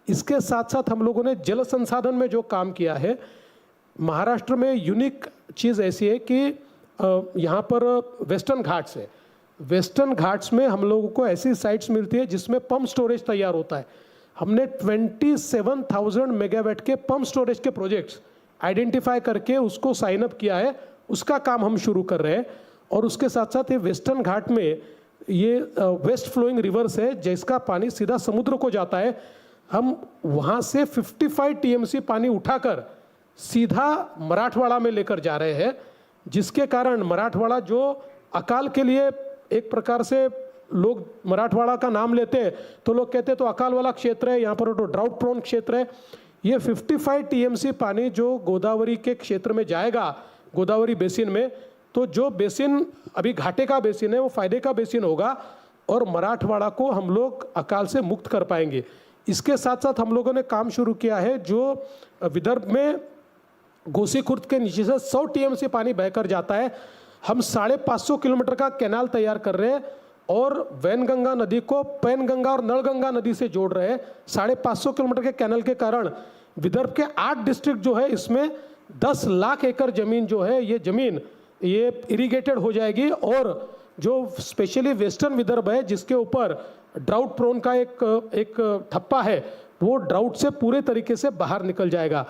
इसके साथ साथ हम लोगों ने जल संसाधन में जो काम किया है, महाराष्ट्र में यूनिक चीज़ ऐसी है कि यहाँ पर वेस्टर्न घाट्स है। वेस्टर्न घाट्स में हम लोगों को ऐसी साइट्स मिलती है जिसमें पंप स्टोरेज तैयार होता है। हमने 27,000 मेगावाट के पंप स्टोरेज के प्रोजेक्ट्स आइडेंटिफाई करके उसको साइन अप किया है, उसका काम हम शुरू कर रहे हैं। और उसके साथ साथ ये वेस्टर्न घाट में ये वेस्ट फ्लोइंग रिवर्स है जिसका पानी सीधा समुद्र को जाता है। हम वहाँ से 55 TMC पानी उठाकर सीधा मराठवाड़ा में लेकर जा रहे हैं, जिसके कारण मराठवाड़ा जो अकाल के लिए एक प्रकार से लोग मराठवाड़ा का नाम लेते हैं तो लोग कहते हैं तो अकाल वाला क्षेत्र है, यहाँ पर तो ड्राउट प्रोन क्षेत्र है। ये 55 TMC पानी जो गोदावरी के क्षेत्र में जाएगा, गोदावरी बेसिन में, तो जो बेसिन अभी घाटे का बेसिन है वो फायदे का बेसिन होगा और मराठवाड़ा को हम लोग अकाल से मुक्त कर पाएंगे। इसके साथ साथ हम लोगों ने काम शुरू किया है जो विदर्भ में गोसीखुर्द के नीचे से 100 TMC पानी बहकर जाता है। हम 550 किलोमीटर का कैनाल तैयार कर रहे हैं और वैनगंगा नदी को पैनगंगा और नलगंगा नदी से जोड़ रहे हैं। 550 किलोमीटर के कैनाल के कारण विदर्भ के 8 डिस्ट्रिक्ट जो है इसमें 10 लाख एकड़ जमीन जो है ये इरिगेटेड हो जाएगी। और जो स्पेशली वेस्टर्न विदर्भ है जिसके ऊपर ड्राउट प्रोन का एक ठप्पा है, वो ड्राउट से पूरे तरीके से बाहर निकल जाएगा।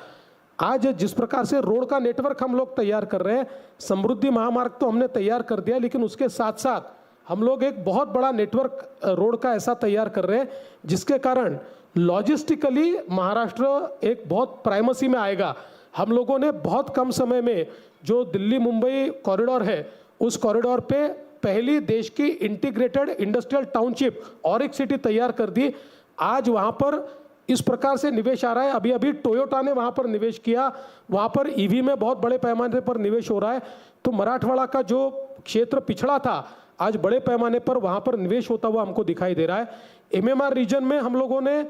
आज जिस प्रकार से रोड का नेटवर्क हम लोग तैयार कर रहे हैं, समृद्धि महामार्ग तो हमने तैयार कर दिया, लेकिन उसके साथ साथ हम लोग एक बहुत बड़ा नेटवर्क रोड का ऐसा तैयार कर रहे हैं जिसके कारण लॉजिस्टिकली महाराष्ट्र एक बहुत प्राइमेसी में आएगा। हम लोगों ने बहुत कम समय में जो दिल्ली मुंबई कॉरिडोर है, उस कॉरिडोर पे पहली देश की integrated industrial township Auric city तैयार कर दी। आज वहाँ पर इस प्रकार से निवेश आ रहा है। अभी अभी टोयोटा ने वहाँ पर निवेश किया, वहाँ पर EV में बहुत बड़े पैमाने पर निवेश हो रहा है। तो मराठवाड़ा का जो क्षेत्र पिछड़ा था, आज बड़े पैमाने पर वहाँ पर निवेश होता हुआ हमको दिखाई दे रहा है। MMR रीजन में हम लोगों ने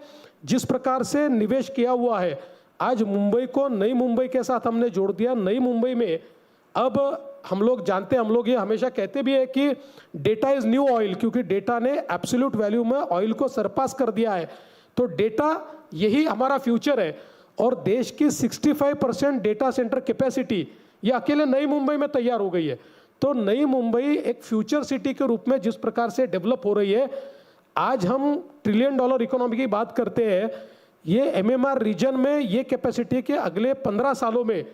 जिस प्रकार से निवेश किया हुआ है, आज मुंबई को नई मुंबई के साथ हमने जोड़ दिया। नई मुंबई में अब हम लोग जानते हैं, हम लोग ये हमेशा कहते भी है कि डेटा इज न्यू ऑयल, क्योंकि डेटा ने एब्सोल्यूट वैल्यू में ऑयल को सरपास कर दिया है। तो डेटा यही हमारा फ्यूचर है और देश की 65% डेटा सेंटर कैपेसिटी ये अकेले नई मुंबई में तैयार हो गई है। तो नई मुंबई एक फ्यूचर सिटी के रूप में जिस प्रकार से डेवलप हो रही है, आज हम $1 ट्रिलियन इकोनॉमी की बात करते हैं। ये MMR रीजन में ये कैपेसिटी के अगले 15 सालों में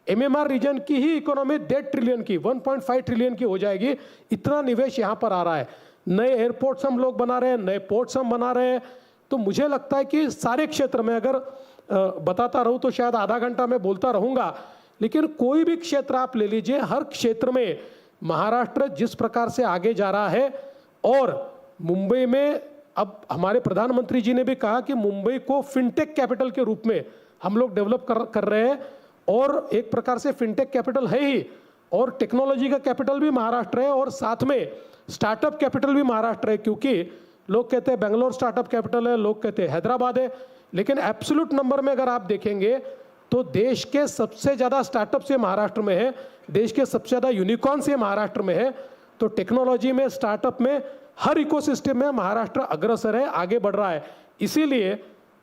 MMR रीजन की ही इकोनॉमी 1.5 ट्रिलियन की 1.5 ट्रिलियन की हो जाएगी। इतना निवेश यहाँ पर आ रहा है। नए एयरपोर्ट्स हम लोग बना रहे हैं, नए पोर्ट्स हम बना रहे हैं। तो मुझे लगता है कि सारे क्षेत्र में अगर बताता रहूँ तो शायद आधा घंटा मैं बोलता रहूँगा लेकिन कोई भी क्षेत्र आप ले लीजिए, हर क्षेत्र में महाराष्ट्र जिस प्रकार से आगे जा रहा है, और मुंबई में अब हमारे प्रधानमंत्री जी ने भी कहा कि मुंबई को फिनटेक कैपिटल के रूप में हम लोग डेवलप कर रहे हैं, और एक प्रकार से फिनटेक कैपिटल है ही, और टेक्नोलॉजी का कैपिटल भी महाराष्ट्र है, और साथ में स्टार्टअप कैपिटल भी महाराष्ट्र है। क्योंकि लोग कहते हैं बेंगलोर स्टार्टअप कैपिटल है, लोग कहते हैं हैदराबाद है, लेकिन एब्सोल्यूट नंबर में अगर आप देखेंगे तो देश के सबसे ज़्यादा स्टार्टअप्स ये महाराष्ट्र में है, देश के सबसे ज़्यादा यूनिकॉर्न्स ये महाराष्ट्र में है। तो टेक्नोलॉजी में, स्टार्टअप में, हर इकोसिस्टम में महाराष्ट्र अग्रसर है, आगे बढ़ रहा है। इसीलिए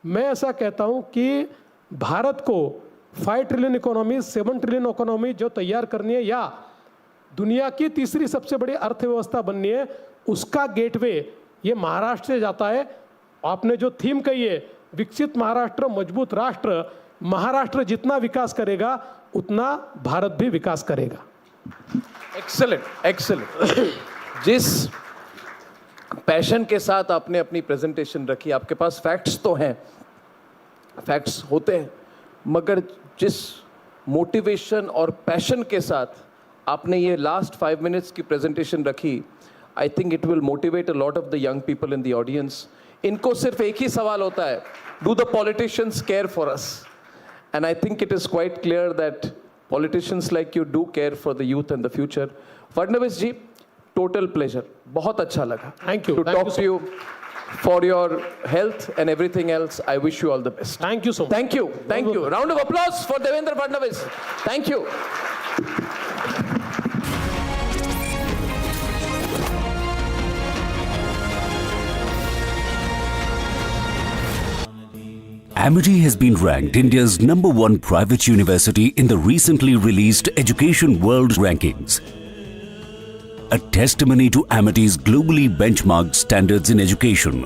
मैं ऐसा कहता हूँ कि भारत को 5 ट्रिलियन इकोनॉमी, 7 ट्रिलियन इकोनॉमी जो तैयार करनी है, या दुनिया की तीसरी सबसे बड़ी अर्थव्यवस्था बननी है, उसका गेटवे ये महाराष्ट्र से जाता है। आपने जो थीम कही है, विकसित महाराष्ट्र मजबूत राष्ट्र, महाराष्ट्र जितना विकास करेगा उतना भारत भी विकास करेगा। Excellent, excellent. जिस पैशन के साथ आपने अपनी प्रेजेंटेशन रखी, आपके पास फैक्ट्स तो हैं, फैक्ट्स होते हैं, मगर जिस मोटिवेशन और पैशन के साथ आपने ये लास्ट 5 मिनट्स की प्रेजेंटेशन रखी, I think it will motivate a lot of the young people in the audience. इनको सिर्फ एक ही सवाल होता है, do the politicians care for us? And I think it is quite clear that politicians like you do care for the youth and the future. Fadnavis ji, total pleasure, बहुत अच्छा लगा Thank you. to Thank talk you to you. For your health and everything else, I wish you all the best. Thank you so much. Thank you. Thank you. Round of applause for Devendra Fadnavis. Thank you. Amity has been ranked India's #1 private university in the recently released Education World Rankings, a testimony to Amity's globally benchmarked standards in education.